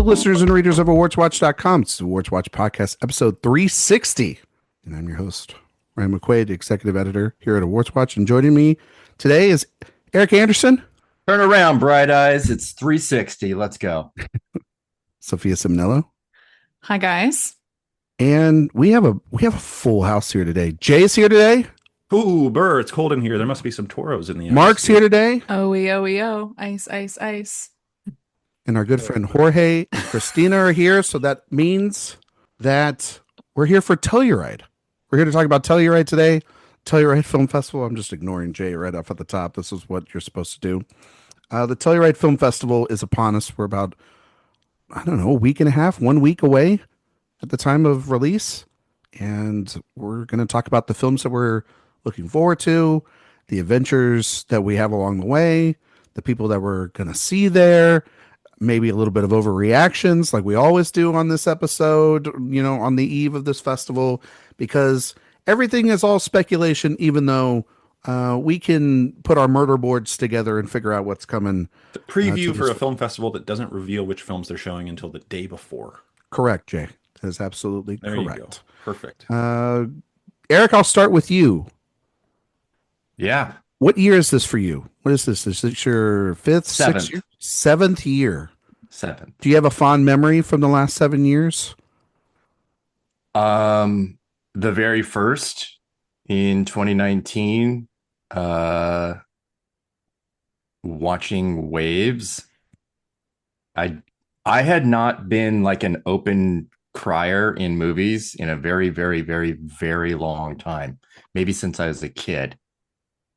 listeners and readers of AwardsWatch.com. It's the Awards Watch Podcast, episode 360. And I'm your host, Ryan McQuade, executive editor here at Awards Watch. And joining me today is Erik Anderson. Turn around, bright eyes. It's 360. Let's go. Sophia Ciminello. Hi, guys. And we have a full house here today. Jay is here today. Ooh, Birro, it's cold in here. There must be some toros in the ice. Mark's here today. Oh. Ice, ice, ice. And our good friend Jorge and Christina are here. So that means that we're here for Telluride. We're here to talk about Telluride today. Telluride Film Festival. I'm just ignoring Jay right off at the top. This is what you're supposed to do. The Telluride Film Festival is upon us. We're about, a week and a half, 1 week away at the time of release. And we're going to talk about the films that we're looking forward to, the adventures that we have along the way, the people that we're going to see there, maybe a little bit of overreactions like we always do on this episode, on the eve of this festival, because everything is all speculation, even though we can put our murder boards together and figure out what's coming. The preview for a film festival that doesn't reveal which films they're showing until the day before. Correct, Jay. That is absolutely there correct. You go. Perfect. Erik, I'll start with you. Yeah. What year is this for you? What is this? Is this your fifth, sixth year? Seventh year. Seventh. Do you have a fond memory from the last 7 years? The very first in 2019, watching Waves. I had not been like an open crier in movies in a very, very, very, very long time. Maybe since I was a kid.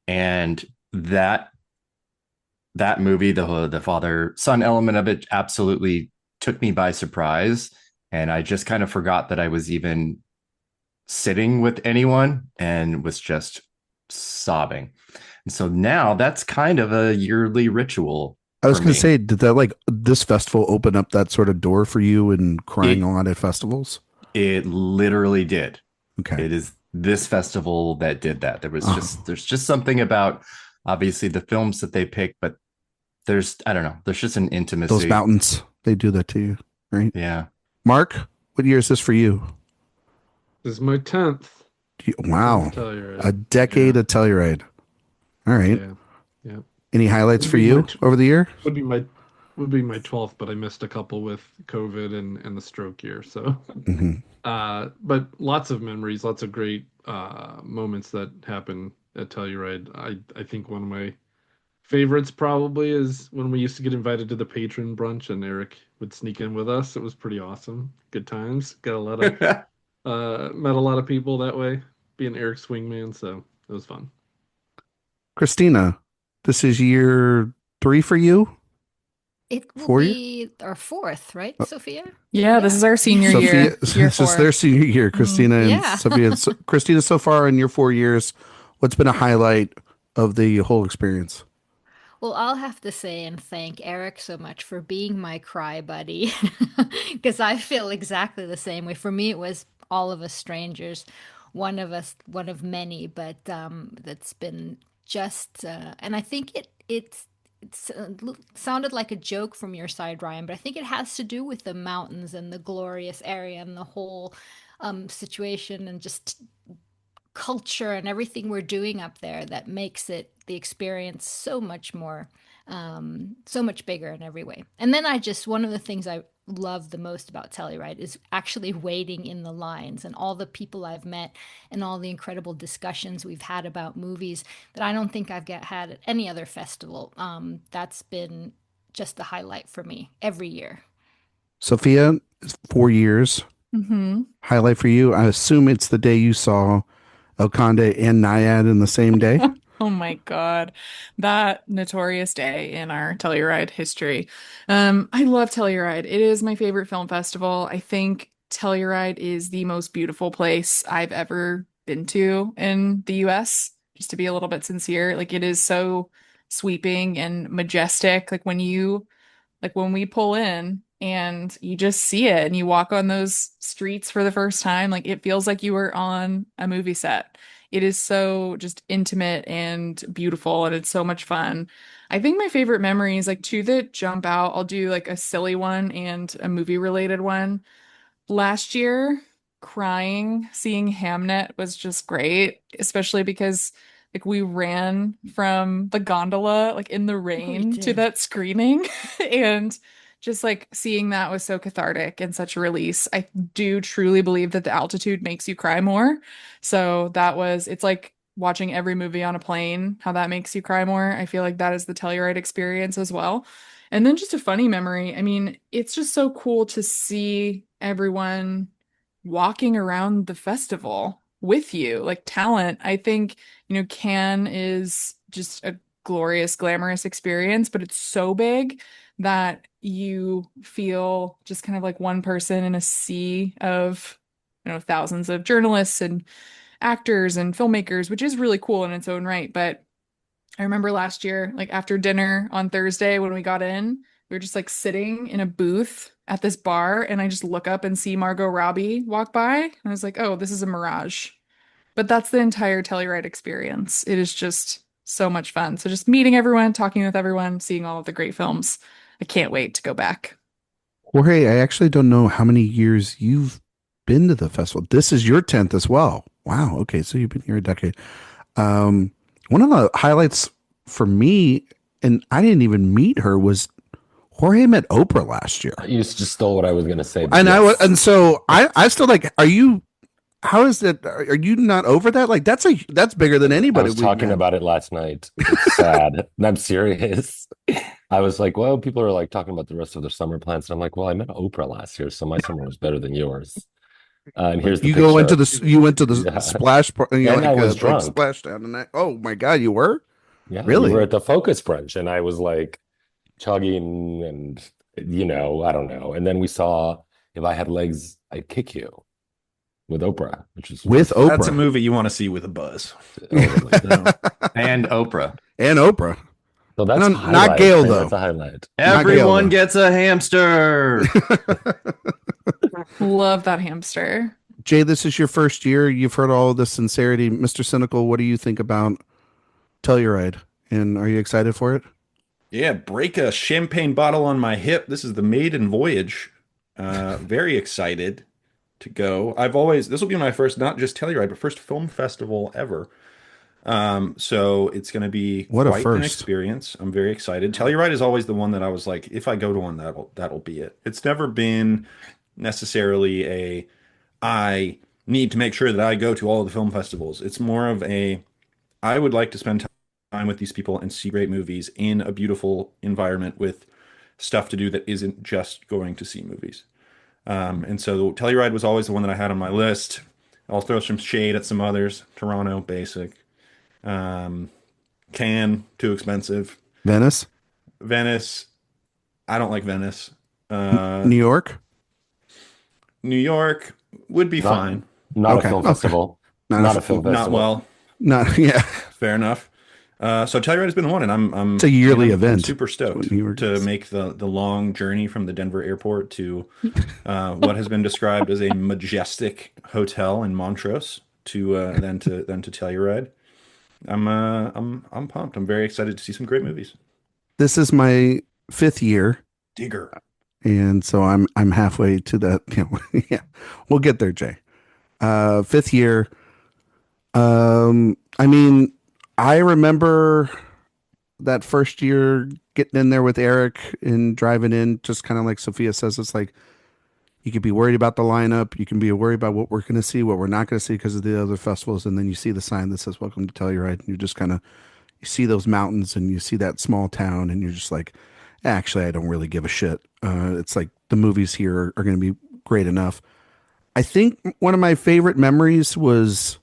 And that movie, the father-son element of it absolutely took me by surprise. And I just kind of forgot that I was even sitting with anyone and was just sobbing. And so now that's kind of a yearly ritual. I was going to say, did that this festival open up that sort of door for you in crying a lot at festivals? It literally did. Okay. It is this festival that did that. There's just something about obviously the films that they pick, but there's just an intimacy. Those mountains, they do that to you, right? Yeah. Mark, what year is this for you? This is my 10th. Wow. A decade of Telluride. All right. Yeah. Any highlights for you over the year? Would be my 12th, but I missed a couple with COVID and the stroke year. So, but lots of memories, lots of great moments that happen at Telluride. I think one of my favorites probably is when we used to get invited to the patron brunch and Erik would sneak in with us. It was pretty awesome. Good times. Got a lot of met a lot of people that way. Being Erik's wingman, so it was fun. Christina, this is year 3 for you? It will be our 4th, right, Sophia? Yeah, this is our senior year. This is their senior year, Christina and Sophia. So, Christina, so far in your 4 years, what's been a highlight of the whole experience? Well, I'll have to say and thank Erik so much for being my cry buddy, because I feel exactly the same way. For me, it was all of us strangers, one of many, but that's been just, and I think it sounded like a joke from your side, Ryan, but I think it has to do with the mountains and the glorious area and the whole situation and just culture and everything we're doing up there that makes the experience so much more, so much bigger in every way. And then one of the things I love the most about Telluride is actually waiting in the lines and all the people I've met and all the incredible discussions we've had about movies that I don't think I've had at any other festival. That's been just the highlight for me every year. Sophia, 4 years. Highlight for you? I assume it's the day you saw El Conde and Naiad in the same day. Oh my God. That notorious day in our Telluride history. I love Telluride. It is my favorite film festival. I think Telluride is the most beautiful place I've ever been to in the US, just to be a little bit sincere. Like, it is so sweeping and majestic. Like when we pull in and you just see it and you walk on those streets for the first time, like it feels like you were on a movie set. It is so just intimate and beautiful, and it's so much fun. I think my favorite memories, like two that jump out, I'll do like a silly one and a movie related one. Last year, crying, seeing Hamnet was just great, especially because like we ran from the gondola like in the We rain to did. that screening and just like seeing that was so cathartic and such a release. I do truly believe that the altitude makes you cry more. So that was it's like watching every movie on a plane, how that makes you cry more. I feel like that is the Telluride experience as well. And then just a funny memory. I mean, it's just so cool to see everyone walking around the festival with you, like talent. I think, Cannes is just a glorious, glamorous experience, but it's so big that you feel just kind of like one person in a sea of, thousands of journalists and actors and filmmakers, which is really cool in its own right. But I remember last year, like after dinner on Thursday when we got in, we were just like sitting in a booth at this bar, and I just look up and see Margot Robbie walk by. And I was like, oh, this is a mirage. But that's the entire Telluride experience. It is just so much fun. So just meeting everyone, talking with everyone, seeing all of the great films. I can't wait to go back. Jorge, I actually don't know how many years you've been to the festival. This is your 10th as well. Wow. Okay. So you've been here a decade. One of the highlights for me, and I didn't even meet her, was Jorge met Oprah last year. You just stole what I was going to say. And yes. and so I still like, how is it? Are you not over that? Like that's bigger than anybody. I was talking about it last night. It's sad. And I'm serious. I was like, well, people are like talking about the rest of their summer plans. And I'm like, well, I met Oprah last year, so my summer was better than yours. And here's the you picture. You went to the Yeah. splash part, And I was drunk. Splash down, and oh my God, you were? Yeah, Really? we were at the Focus brunch, and I was like chugging, and I don't know. And then we saw If I Had Legs, I'd Kick You with Oprah, which is With Oprah. That's a movie you want to see with a buzz. And Oprah. And Oprah. So that's No, a not highlight. Gail, Man, though. That's a highlight. Everyone gets a hamster. Love that hamster. Jay, this is your first year. You've heard all of the sincerity. Mr. Cynical, what do you think about Telluride? And are you excited for it? Yeah, break a champagne bottle on my hip. This is the maiden voyage. Very excited to go. This will be my first, not just Telluride, but first film festival ever. So it's going to be What a quite an first. experience. I'm very excited. Telluride is always the one that I was like, if I go to one, that'll be it. It's never been necessarily I need to make sure that I go to all of the film festivals. It's more of I would like to spend time with these people and see great movies in a beautiful environment with stuff to do that isn't just going to see movies. And so Telluride was always the one that I had on my list. I'll throw some shade at some others. Toronto, basic. Cannes, too expensive. Venice? I don't like Venice. New York? New York would be fine. Not Okay, a film okay. festival. Not a film festival. Not well. Not, yeah. Fair enough. So Telluride has been the one, and I'm It's a yearly I'm event. super stoked New York to is. make the long journey from the Denver airport to what has been described as a majestic hotel in Montrose to then to Telluride. I'm pumped. I'm very excited to see some great movies. This is my 5th year. Digger. And so I'm halfway to that. Yeah, we'll get there, Jay. 5th year. I mean, I remember that first year getting in there with Erik and driving in, just kind of like Sophia says, it's like you could be worried about the lineup. You can be worried about what we're going to see, what we're not going to see because of the other festivals. And then you see the sign that says, welcome to Telluride. And you just kind of, you see those mountains and you see that small town and you're just like, actually, I don't really give a shit. It's like the movies here are going to be great enough. I think one of my favorite memories was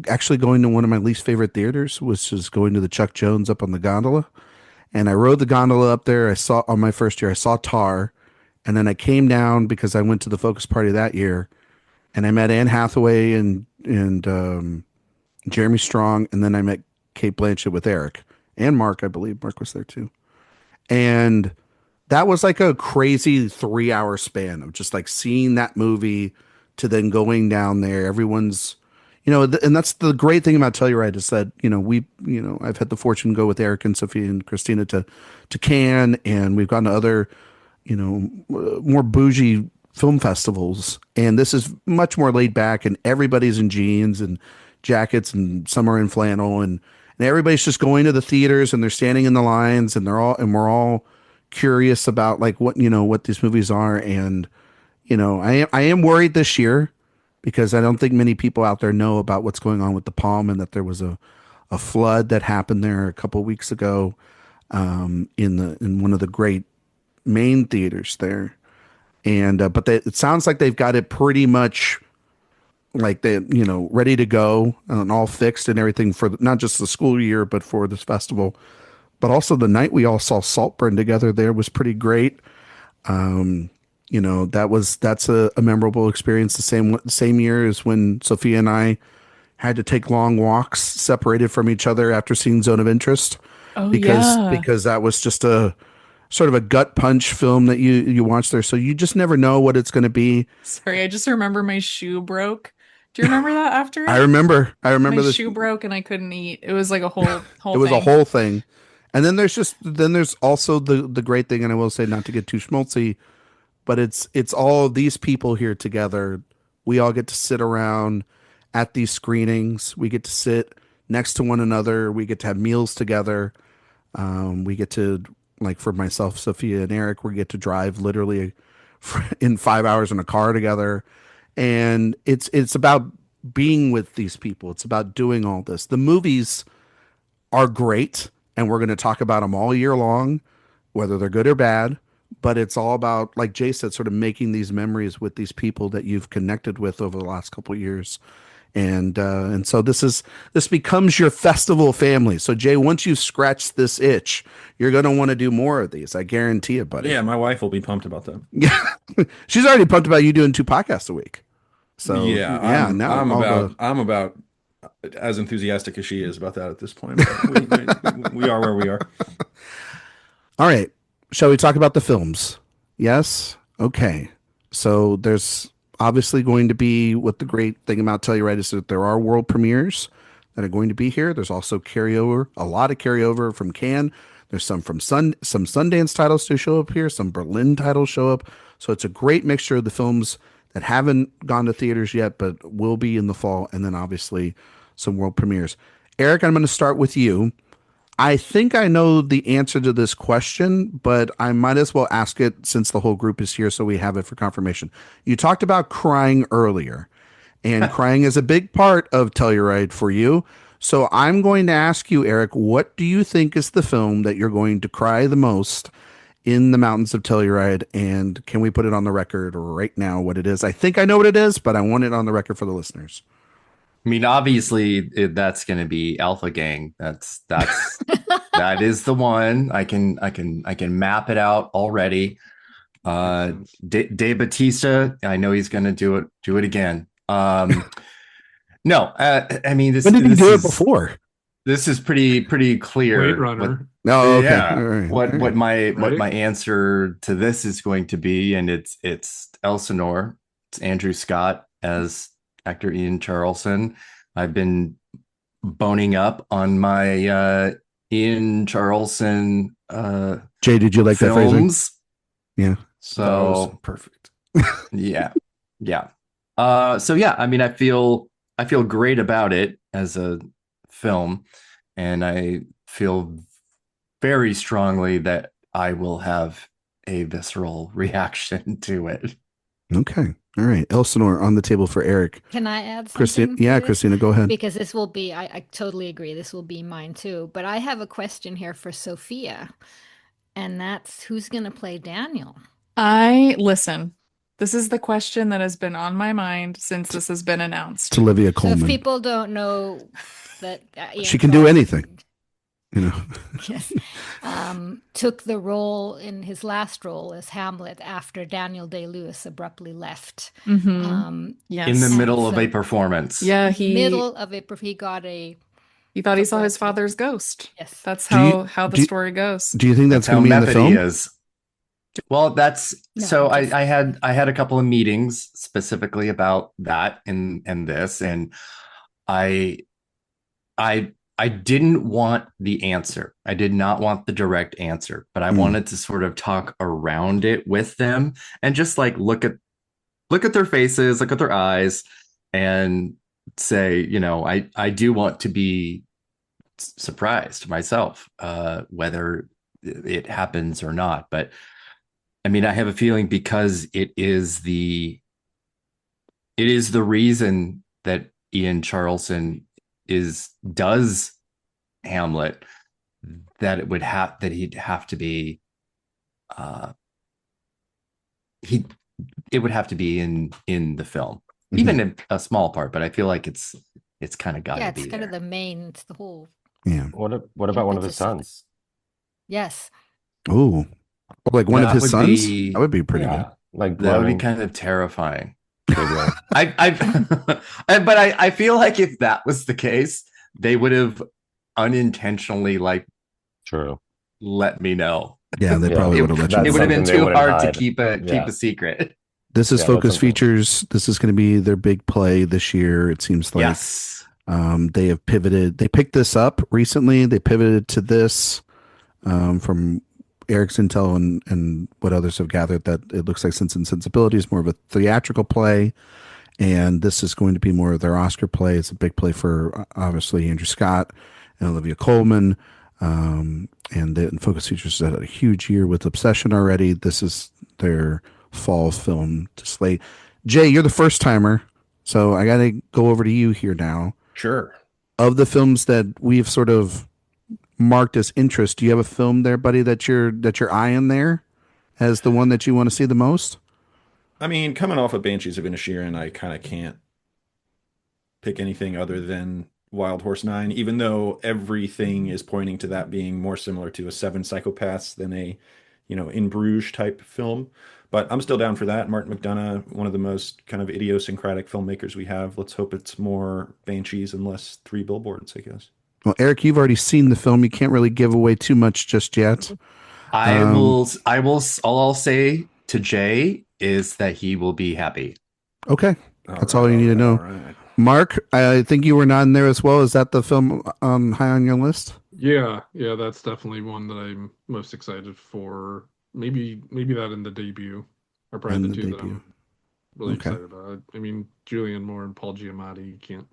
actually going to one of my least favorite theaters, which is going to the Chuck Jones up on the gondola. And I rode the gondola up there. I saw on my first year, I saw Tar. And then I came down because I went to the focus party that year and I met Anne Hathaway and Jeremy Strong. And then I met Kate Blanchett with Erik and Mark. I believe Mark was there too. And that was like a crazy 3-hour span of just like seeing that movie to then going down there. Everyone's, and that's the great thing about Telluride is that, I've had the fortune to go with Erik and Sophia and Christina to Cannes, and we've gone to other, more bougie film festivals. And this is much more laid back, and everybody's in jeans and jackets, and some are in flannel, and everybody's just going to the theaters, and they're standing in the lines, and we're all curious about like what these movies are. And, I am worried this year because I don't think many people out there know about what's going on with the Palm, and that there was a flood that happened there a couple of weeks ago, in one of the great main theaters there. And but it sounds like they've got it pretty much like they ready to go and all fixed and everything for not just the school year, but for this festival. But also the night we all saw Saltburn together there was pretty great. That's a memorable experience. The same year as when Sophia and I had to take long walks separated from each other after seeing Zone of Interest. Oh, because that was just a sort of a gut punch film that you watch there. So you just never know what it's going to be. Sorry, I just remember my shoe broke. Do you remember that after? I remember my the shoe broke and I couldn't eat. It was like a whole it was thing. a whole thing. And then there's also the great thing, and I will say, not to get too schmaltzy, but it's all these people here together. We all get to sit around at these screenings. We get to sit next to one another. We get to have meals together. We get to, like, for myself, Sophia, and Erik, we get to drive literally in 5 hours in a car together. And it's about being with these people. It's about doing all this. The movies are great, and we're going to talk about them all year long, whether they're good or bad. But it's all about, like Jay said, sort of making these memories with these people that you've connected with over the last couple of years. And so this becomes your festival family. So Jay, once you've scratched this itch, you're going to want to do more of these. I guarantee it, buddy. Yeah, my wife will be pumped about that. Yeah, she's already pumped about you doing 2 podcasts a week. So yeah, I'm about as enthusiastic as she is about that at this point. We are where we are. All right, shall we talk about the films? Yes. Okay. So there's obviously going to be, what the great thing about Telluride is that there are world premieres that are going to be here. There's also a lot of carryover from Cannes. There's some from some Sundance titles to show up here. Some Berlin titles show up. So it's a great mixture of the films that haven't gone to theaters yet, but will be in the fall. And then obviously some world premieres. Erik, I'm going to start with you. I think I know the answer to this question, but I might as well ask it since the whole group is here, so we have it for confirmation. You talked about crying earlier, and crying is a big part of Telluride for you. So I'm going to ask you, Erik, what do you think is the film that you're going to cry the most in the mountains of Telluride? And can we put it on the record right now what it is? I think I know what it is, but I want it on the record for the listeners. I mean, obviously, that's going to be Alpha Gang. That is the one. I can map it out already. De Batista, I know he's going to do it again. No, I mean, when did he do it before? This is pretty clear. Blade Runner. No, okay. Yeah. Right. What my answer to this is going to be, and it's Elsinore. It's Andrew Scott as actor Ian Charleson. I've been boning up on my Ian Charleson Jay, did you like films. That phrasing? Yeah. So perfect. Yeah. So yeah, I mean, I feel great about it as a film, and I feel very strongly that I will have a visceral reaction to it. Okay. All right. Elsinore on the table for Erik. Can I add something? Christina, yeah, Christina, go ahead. Because this will be, I totally agree, this will be mine too. But I have a question here for Sophia, and that's who's going to play Daniel? Listen, this is the question that has been on my mind since this has been announced. It's Olivia Colman. So if people don't know that she can do anything. Yes. Took the role in his last role as Hamlet after Daniel Day-Lewis abruptly left. Mm-hmm. Yes. In the middle of a performance. Yeah, he thought he saw his father's ghost. Yes. That's how the story goes. Do you think that's going to be in the film? Is. Well, I had a couple of meetings specifically about that and this, and I I didn't want the answer. I did not want the direct answer, but I wanted to sort of talk around it with them and just like look at their faces, look at their eyes, and say, you know, I do want to be surprised myself, whether it happens or not. But I mean, I have a feeling because it is the reason that Ian Charleson does Hamlet, that he'd have to be he it would have to be in the film, even in a small part. But I feel like it's kind of got to be it's kind there. of the main. It's the whole. Yeah. What about one of his sons? Yes. Ooh, like one of his sons. That That would be pretty good. Like That would be kind of terrifying. I feel like if that was the case, they would have unintentionally true let me know. Yeah, they probably would have let you know. It would have been Something they too wouldn't hard to hide. keep a secret. This is Yeah, Focus that's something. Features. This is going to be their big play this year. It seems like Yes. they have pivoted. They picked this up recently. They pivoted to this from Eric's intel and what others have gathered, that it looks like Sense and Sensibility is more of a theatrical play, and this is going to be more of their Oscar play. It's a big play for obviously Andrew Scott and Olivia Colman. And Focus Features has had a huge year with Obsession already. This is their fall film to slate. Jay, you're the first timer, so I got to go over to you here now. Sure. Of the films that we've sort of marked as interest, do you have a film there, buddy, that you're eyeing there as the one that you want to see the most? I mean, coming off of Banshees of Inisherin, I kind of can't pick anything other than Wild Horse 9, even though everything is pointing to that being more similar to a Seven Psychopaths than a, In Bruges type film. But I'm still down for that. Martin McDonagh, one of the most kind of idiosyncratic filmmakers we have. Let's hope it's more Banshees and less Three Billboards, I guess. Well, Eric, you've already seen the film. You can't really give away too much just yet. All I'll say to Jay is that he will be happy. Okay. That's all you need to know. Right. Mark, I think you were not in there as well. Is that the film high on your list? Yeah, that's definitely one that I'm most excited for. Maybe that in the debut are probably the two that I'm really excited about. I mean, Julianne Moore and Paul Giamatti can't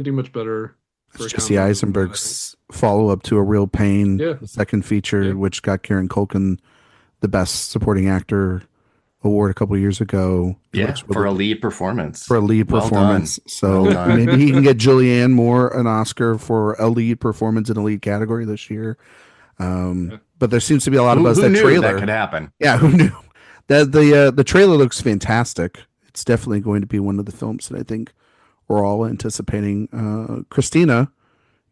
do much better. It's Jesse Eisenberg's follow-up to A Real Pain, the second feature, which got Kieran Culkin the Best Supporting Actor award a couple of years ago. For a lead performance. Done. So maybe he can get Julianne Moore an Oscar for a lead performance in a lead category this year. But there seems to be a lot of buzz. Who that knew trailer that could happen? Yeah, who knew? The trailer looks fantastic. It's definitely going to be one of the films that I think we're all anticipating. Christina,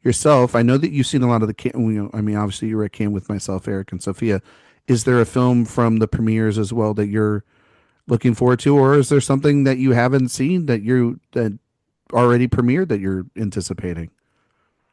yourself, I know that you've seen a lot of the. I mean, obviously you were at Cannes with myself, Erik, and Sophia. Is there a film from the premieres as well that you're looking forward to, or is there something that you haven't seen that already premiered that you're anticipating?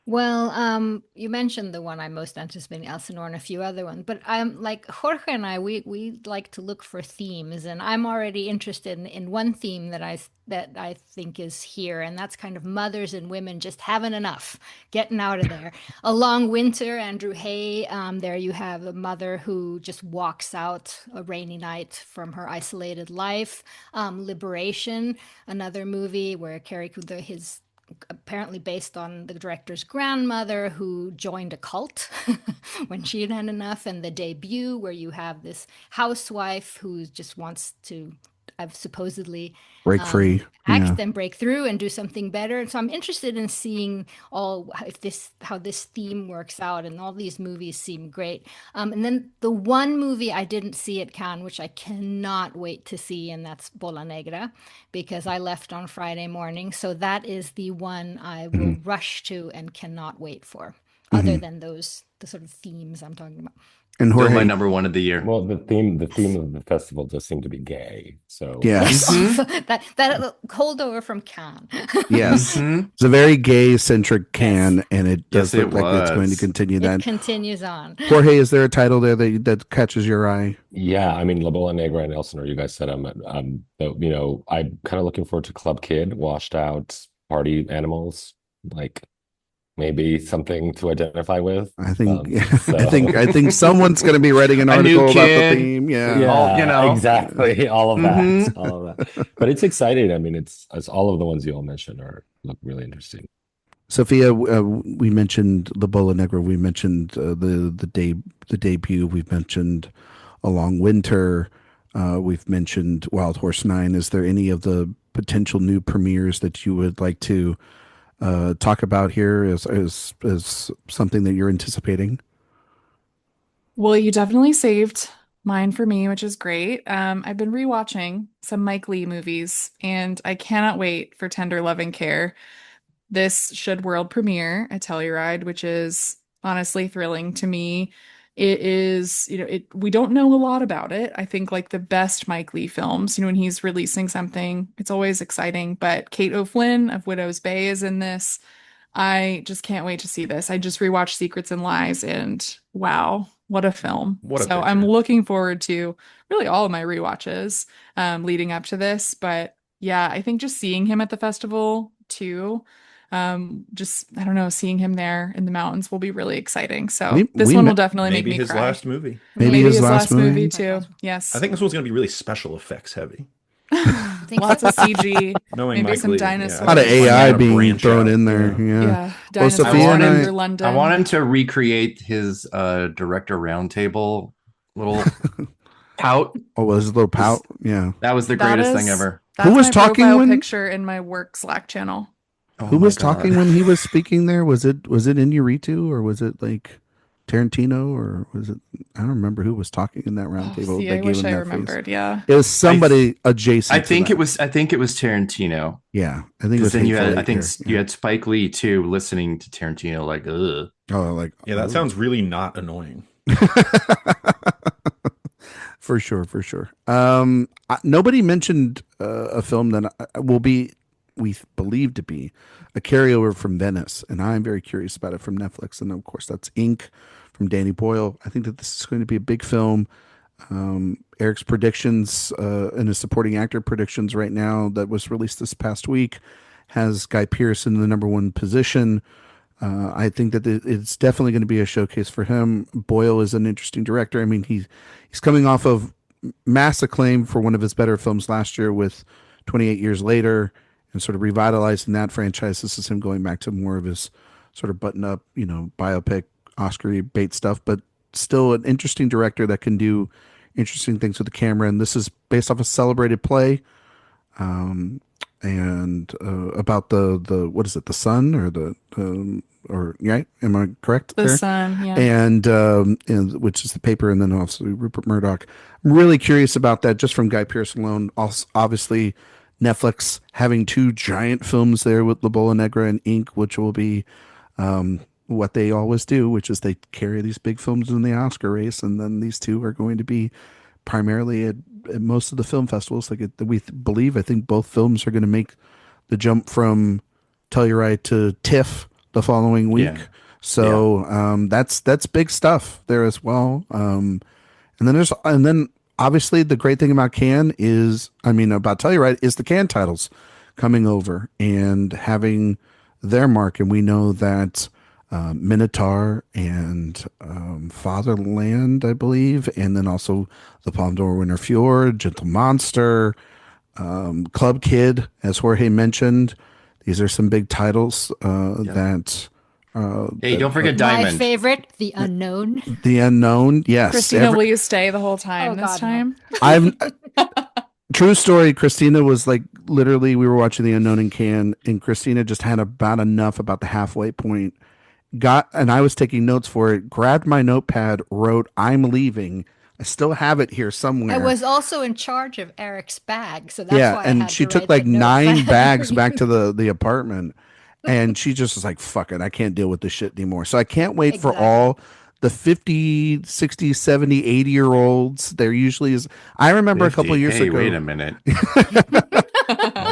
Well, you mentioned the one I'm most anticipating, Elsinore, and a few other ones. But I'm like Jorge and I, we like to look for themes, and I'm already interested in one theme that I think is here, and that's kind of mothers and women just having enough, getting out of there. A Long Winter, Andrew Hay. There you have a mother who just walks out a rainy night from her isolated life. Liberation, another movie where Carrie Cooder, his apparently based on the director's grandmother who joined a cult when she had had enough, and The Debut, where you have this housewife who just wants to supposedly break free, act and break through and do something better. And so I'm interested in seeing how this theme works out, and all these movies seem great. And then the one movie I didn't see at Cannes, which I cannot wait to see, and that's Bola Negra, because I left on Friday morning. So that is the one I will rush to and cannot wait for, other than the sort of themes I'm talking about. And Jorge, my number one of the year. Well, the theme of the festival does seem to be gay. So yes, that holdover from Cannes. Yes, it's a very gay-centric Cannes, and it does look like it's going to continue. That it continues on. Jorge, is there a title there that catches your eye? Yeah, I mean, La Bola Negra and Elsinore. You guys said I'm kind of looking forward to Club Kid, washed out party animals, like maybe something to identify with. I think So I think someone's going to be writing an A new article about the kid. theme. Yeah. yeah, All, you know. exactly. All of that, Mhm. all of that. But it's exciting. I mean, it's all of the ones you all mentioned look really interesting. Sophia, we mentioned the Bola Negra. We mentioned the debut. We've mentioned A Long Winter. We've mentioned Wild Horse 9. Is there any of the potential new premieres that you would like to talk about here as something that you're anticipating? Well, you definitely saved mine for me, which is great. I've been rewatching some Mike Leigh movies, and I cannot wait for Tender Loving Care. This should world premiere at Telluride, which is honestly thrilling to me. It is, we don't know a lot about it. I think like the best Mike Leigh films, when he's releasing something, it's always exciting. But Kate O'Flynn of Widow's Bay is in this. I just can't wait to see this. I just rewatched Secrets and Lies, and wow, what a film. What a So I'm picture. looking forward to really all of my rewatches leading up to this. But yeah, I think just seeing him at the festival too, just I don't know, seeing him there in the mountains will be really exciting. So this one will definitely make Maybe me his cry. last movie. Maybe his last movie too. Yes. I think this one's going to be really special effects heavy. think Lots of CG, Knowing maybe Mike some Leigh, dinosaurs. A lot of Finding AI out a being branch thrown out, in there. yeah. Yeah. Yeah, dinosaurs Sophia and under I- London. I want him to recreate his director roundtable little pout. Oh, was a little pout. Yeah. That was the That greatest thing is- ever. That's was my talking profile when- picture in my work Slack channel. Oh Who my was God. talking when he was speaking there? Was it Inarritu, or was it like Tarantino, or was it? I don't remember who was talking in that round table. See, that I gave wish him I that remembered. face. Yeah. It was somebody adjacent. I think to it was Tarantino. Yeah, I think it Because was. then you Hateful had, I Eight think here. you had Spike Lee too, listening to Tarantino like, ugh. Oh, like Yeah, that sounds really not annoying. for sure, for sure. Nobody mentioned a film that we believe to be a carryover from Venice, and I'm very curious about it, from Netflix, and of course that's Ink from Danny Boyle. I think that this is going to be a big film. Eric's predictions and his supporting actor predictions right now that was released this past week has Guy Pearce in the number one position. I think that it's definitely going to be a showcase for him. Boyle is an interesting director. I mean, he's coming off of mass acclaim for one of his better films last year with 28 Years Later, and sort of revitalizing that franchise. This is him going back to more of his sort of button up, biopic, Oscar bait stuff, but still an interesting director that can do interesting things with the camera. And this is based off a celebrated play. And about the what is it, the sun, or or right? Am I correct? The there? Sun, yeah. And which is the paper, and then also Rupert Murdoch. I'm really curious about that, just from Guy Pearce alone. Also, obviously, Netflix having two giant films there with La Bola Negra and Ink, which will be what they always do, which is they carry these big films in the Oscar race, and then these two are going to be primarily at most of the film festivals. Like I think both films are going to make the jump from Telluride to TIFF the following week. Yeah. So that's big stuff there as well. And then obviously the great thing about Cannes is, about Telluride, is the Cannes titles coming over and having their mark. And we know that Minotaur and Fatherland, I believe, and then also the Palme d'Or winner Fjord, Gentle Monster, Club Kid, as Jorge mentioned. These are some big titles that. Hey, don't forget My Diamond. favorite, The Unknown. The Unknown, yes. Christina, will you stay the whole time this God, no. time? I've true story. Christina was like, literally, we were watching The Unknown in Cannes, and Christina just had about enough about the halfway point. And I was taking notes for it. Grabbed my notepad, wrote, "I'm leaving." I still have it here somewhere. I was also in charge of Eric's bag, so that's why I and had she to took write like the note 9 down. bags back to the apartment, and she just was like, "Fuck it, I can't deal with this shit anymore." So I can't wait for Exactly. all the 50, 60, 70, 80-year-olds. There usually is. I remember a couple 50. years Hey, ago. wait a minute.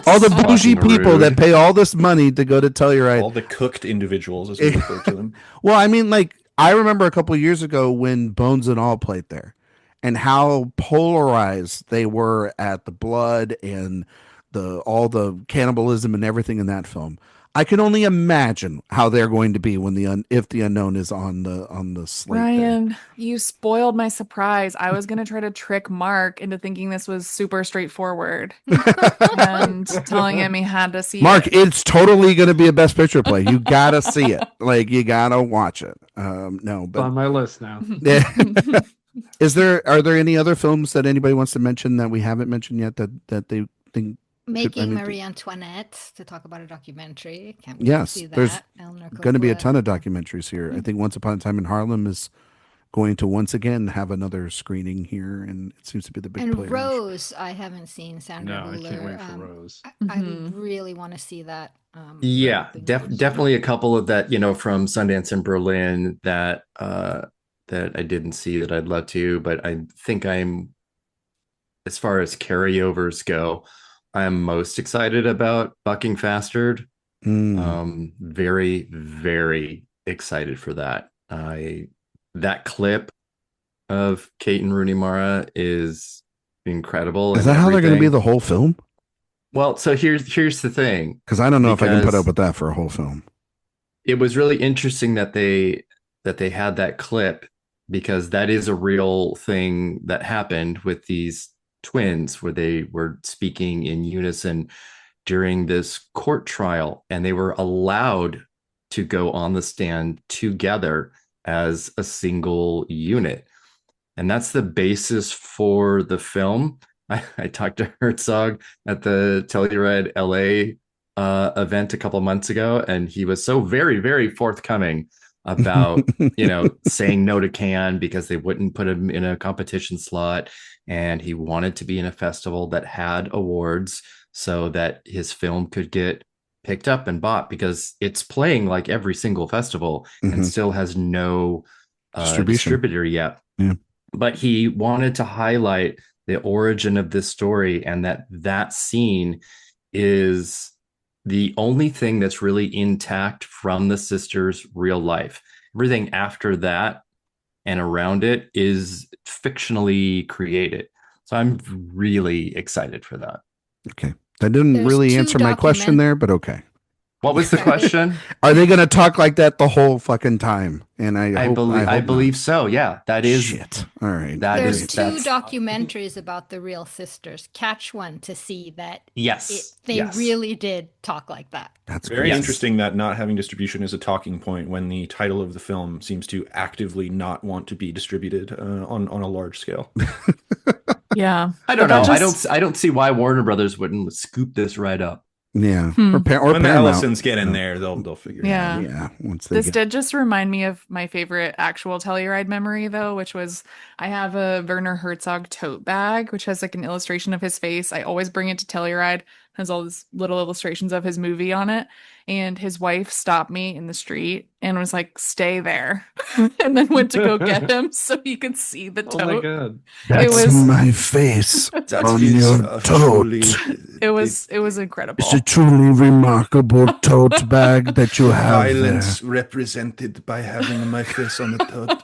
All the bougie fucking people rude. that pay all this money to go to Telluride. All the cooked individuals, as we refer to them. Well, I remember a couple of years ago when Bones and All played there, and how polarized they were at the blood and all the cannibalism and everything in that film. I can only imagine how they're going to be when if the unknown is on the slate. Ryan, you spoiled my surprise. I was gonna try to trick Mark into thinking this was super straightforward and telling him he had to see Mark, it. it's totally going to be a Best Picture play. You gotta see it. Like, you gotta watch it. No, It's but on my list now. are there any other films that anybody wants to mention that we haven't mentioned yet that they think? Making Marie Antoinette, to talk about a documentary. Can't wait Yes, to see that. there's Eleanor going to be a Coppola. ton of documentaries here. I think Once Upon a Time in Harlem is going to once again have another screening here, and it seems to be the big And player. Rose, I haven't seen. Sandra No, I Hüller. can't wait for Rose. I really want to see that. Yeah, definitely a couple of that, from Sundance and Berlin that that I didn't see that I'd love to, but I think as far as carryovers go, I'm most excited about Bucking Fastard. Very, very excited for that. That clip of Kate and Rooney Mara is incredible. Is that how they're going to be the whole film? Well, so here's the thing. Because I don't know if I can put up with that for a whole film. It was really interesting that they had that clip, because that is a real thing that happened with these twins, where they were speaking in unison during this court trial, and they were allowed to go on the stand together as a single unit. And that's the basis for the film. I talked to Herzog at the Telluride LA event a couple months ago, and he was so very, very forthcoming about saying no to Cannes because they wouldn't put him in a competition slot, and he wanted to be in a festival that had awards so that his film could get picked up and bought, because it's playing like every single festival and still has no distributor yet. Yeah. But he wanted to highlight the origin of this story, and that scene is the only thing that's really intact from the sisters' real life. Everything after that and around it is fictionally created. So I'm really excited for that. Okay. That didn't really answer my question there, but okay. What was the question? Are they going to talk like that the whole fucking time? And I believe so. Yeah, that is shit. All right. There's two documentaries about the real sisters. Catch one to see that. They really did talk like that. That's very interesting that not having distribution is a talking point when the title of the film seems to actively not want to be distributed on a large scale. Yeah, I don't know. I don't see why Warner Brothers wouldn't scoop this right up. Yeah, or when the Ellisons get in there, they'll figure it out. Yeah, this did just remind me of my favorite actual Telluride memory, though, which was I have a Werner Herzog tote bag, which has like an illustration of his face. I always bring it to Telluride. Has all these little illustrations of his movie on it, and his wife stopped me in the street and was like, "Stay there," and then went to go get him so he could see the tote. Oh my god, that's my face on your tote. It was incredible. It's a truly remarkable tote bag that you have. Violence represented by having my face on the tote.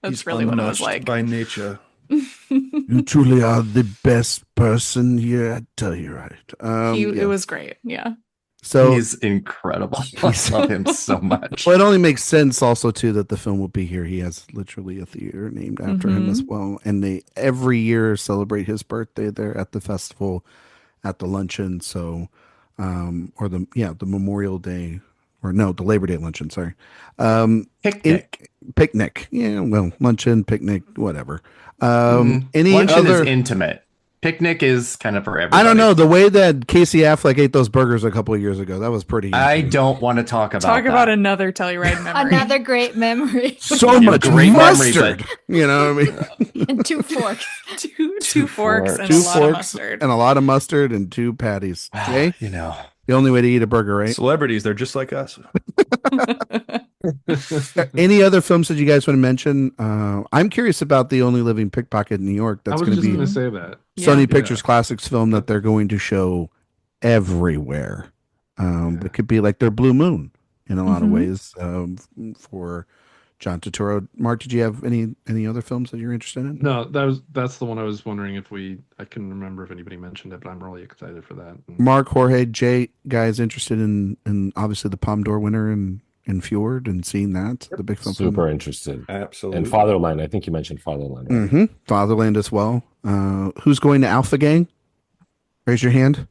That's really what it was like. By nature. You truly are the best person here at Telluride. It was great. Yeah. So he's incredible. I love him so much. Well, it only makes sense also too that the film will be here. He has literally a theater named after him as well, and they every year celebrate his birthday there at the festival, at the luncheon. So, or the Memorial Day, or no, the Labor Day luncheon. Sorry, picnic. Yeah, well, luncheon, picnic, whatever. Any luncheon other is intimate. Picnic is kind of for everybody. I don't know. The way that Casey Affleck ate those burgers a couple of years ago, that was pretty. I don't want to talk about another Telluride memory. Another great memory. So much great mustard. You know what I mean? And two forks. two forks and a lot of mustard. And a lot of mustard and two patties. Okay? The only way to eat a burger, right? Celebrities, they're just like us. Any other films that you guys want to mention? I'm curious about The Only Living Pickpocket in New York. That's going to be going to say that. Sony Pictures Classics film that they're going to show everywhere. It could be like their Blue Moon in a lot of ways for John Turturro. Mark, did you have any other films that you're interested in? No, that's the one I was wondering if I couldn't remember if anybody mentioned it, but I'm really excited for that. Mark, Jorge, Jay, guys interested in obviously the Palme d'Or winner in Fjord and seeing that, the big film. Super interested. Absolutely. And Fatherland. I think you mentioned Fatherland. Right? Mm-hmm. Fatherland as well. Who's going to Alpha Gang? Raise your hand.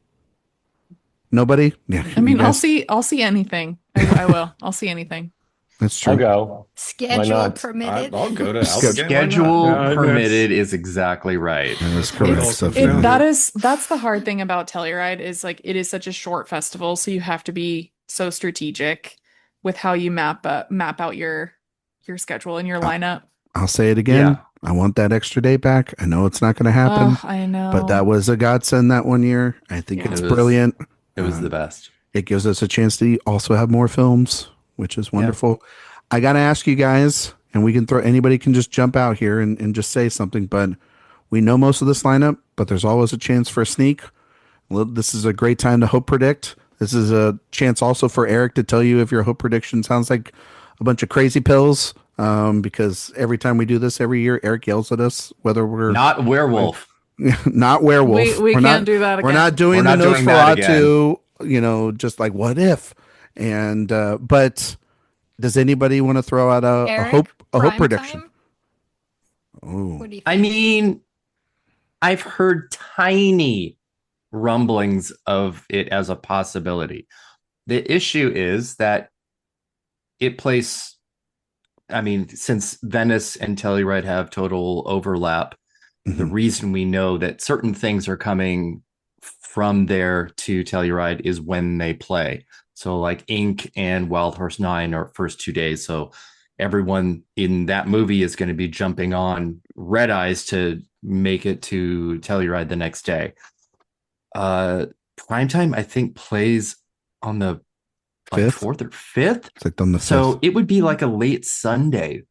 Nobody? Yeah. I mean, you guys- I'll see anything. I will. I'll see anything. That's true. I'll go. Schedule not? permitted. I'll go to Alpha Gang. Schedule Yeah, permitted is exactly right. That is correct. It's- Sophia. That's the hard thing about Telluride is like it is such a short festival, so you have to be so strategic with how you map out your schedule and your lineup. I'll say it again. Yeah. I want that extra day back. I know it's not going to happen, Oh, I know. but that was a godsend that one year. I think Yeah. it's It was- brilliant. It was the best. It gives us a chance to also have more films, which is wonderful. I got to ask you guys, and we can anybody can just jump out here and just say something, but we know most of this lineup, but there's always a chance for a sneak. Well, this is a great time to hope predict. This is a chance also for Erik to tell you if your hope prediction sounds like a bunch of crazy pills, because every time we do this every year, Erik yells at us whether we're Not werewolf. not werewolf. We We're can't not, do that again. We're not doing We're not the doing that Nosferatu, just like what if? And but does anybody want to throw out a Erik, hope prime prediction? time? Oh, What do you think? I mean, I've heard tiny rumblings of it as a possibility. The issue is that since Venice and Telluride have total overlap, the reason we know that certain things are coming from there to Telluride is when they play. So like Ink and Wild Horse 9 are first 2 days. So everyone in that movie is going to be jumping on red eyes to make it to Telluride the next day. Primetime, I think, plays on the Fifth? 4th or 5th. it's like on the So fifth. it would be like a late Sunday,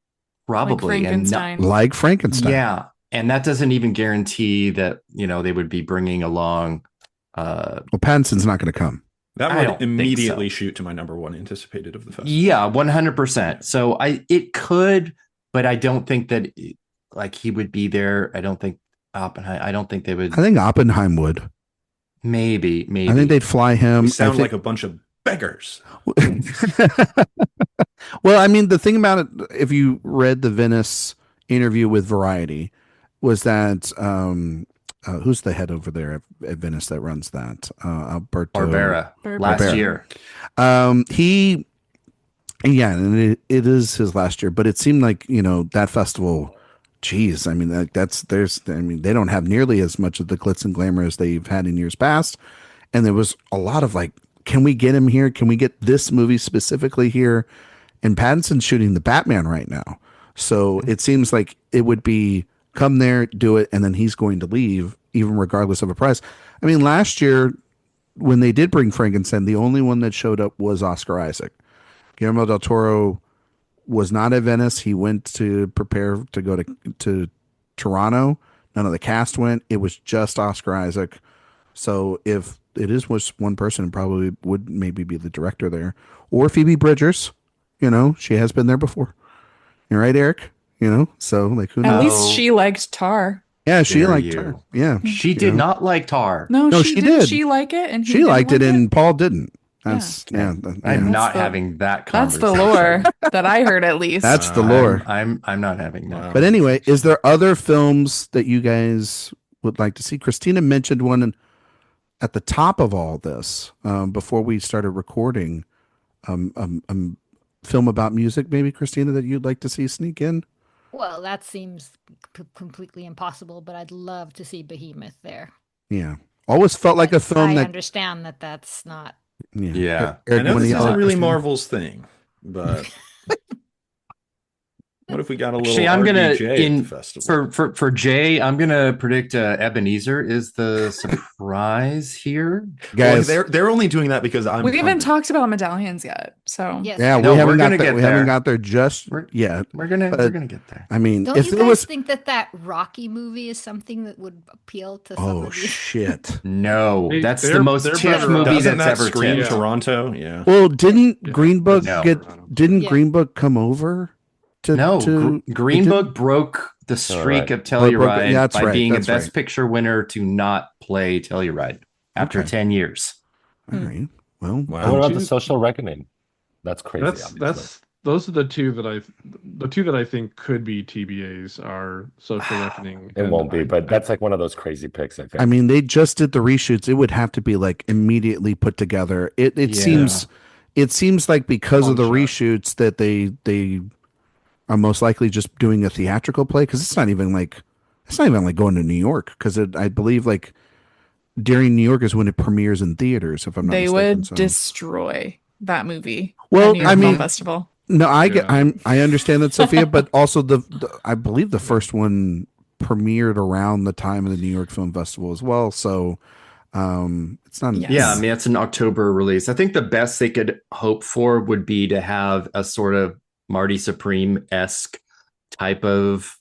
probably. Like Frankenstein. Like Frankenstein. Yeah. And that doesn't even guarantee that, they would be bringing along. Well, Pattinson's not going to come. That I would don't think immediately so. shoot to my number one anticipated of the festival. Yeah, 100%. So it could, but I don't think that he would be there. I don't think Oppenheimer. I don't think they would. I think Oppenheim would. Maybe. I think they'd fly him. We sound I think- like a bunch of beggars. Well, I mean, the thing about it, if you read the Venice interview with Variety, was that who's the head over there at Venice that runs that? Alberto Barbera Barbera. last Barbera. year. And it is his last year, but it seemed like that festival. Geez, I mean they don't have nearly as much of the glitz and glamour as they've had in years past, and there was a lot of like, can we get him here? Can we get this movie specifically here? And Pattinson's shooting the Batman right now, so it seems like it would be come there, do it, and then he's going to leave, even regardless of a prize. I mean, last year when they did bring Frankenstein, the only one that showed up was Oscar Isaac. Guillermo del Toro was not at Venice. He went to prepare to go to Toronto. None of the cast went. It was just Oscar Isaac. So if it was one person, it probably would maybe be the director there. Or Phoebe Bridgers. She has been there before. You're right, Erik? So like who At knows? least she liked Tar. Yeah, she Dare liked you. her. Yeah. She did not like Tar. No, she didn't did. she like it? And he She didn't liked it like and Paul didn't. That's I'm yeah. not the- having that That's conversation. the lore that I heard at least. That's the lore. I'm not having that. But anyway, is there other films that you guys would like to see? Christina mentioned one at the top of all this before we started recording. Film about music, maybe, Christina, that you'd like to see sneak in? Well, that seems completely impossible, but I'd love to see Behemoth there. Yeah. Always felt like a film I that. understand that that's not. Yeah. Erik, I know one of this y'all- isn't really Christina? Marvel's thing, but what if we got a little Actually, I'm gonna RDJ at the festival? for Jay. I'm gonna predict Ebenezer is the surprise here. Well, Guys, they're only doing that because I'm. We haven't hungry. talked about medallions yet, so Yes. yeah, No, we haven't we're got gonna there. get We haven't there. got there just We're- yet. We're gonna get there. I mean, Don't if you there guys was, think that Rocky movie is something that would appeal to some oh of these? shit. No, Hey, that's they're- the most they're TIFF better movie off. Doesn't that's that ever scream TIFF. Yeah. Toronto? Yeah. Well, didn't Yeah. Green Book No. didn't Yeah. Green Book come over? Green Book broke the streak of Telluride by being a Best Picture winner to not play Telluride after 10 years. All right. Well, what about The Social Reckoning? That's crazy. Those are the two that I think could be TBAs are Social Reckoning. It won't be, but that's like one of those crazy picks, I think. I mean, they just did the reshoots. It would have to be like immediately put together. It seems like because of the reshoots that they are most likely just doing a theatrical play, because it's not even like going to New York, because I believe like during New York is when it premieres in theaters, if I'm not mistaken. They would destroy that movie. Well, I mean, Film Festival. No, I understand that, Sophia, but also I believe the first one premiered around the time of the New York Film Festival as well. So it's not. Yes. Yeah, I mean, it's an October release. I think the best they could hope for would be to have a sort of Marty Supreme-esque type of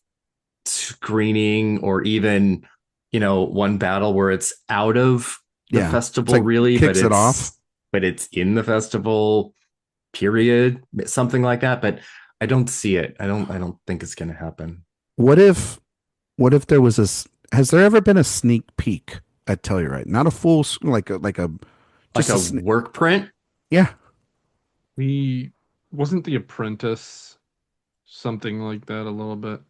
screening, or even, one battle where it's out of the festival, like, really, kicks it off, but it's in the festival period, something like that. But I don't see it. I don't think it's going to happen. What if there was has there ever been a sneak peek at Telluride? Not a full, like a work print. Yeah. Wasn't The Apprentice something like that a little bit?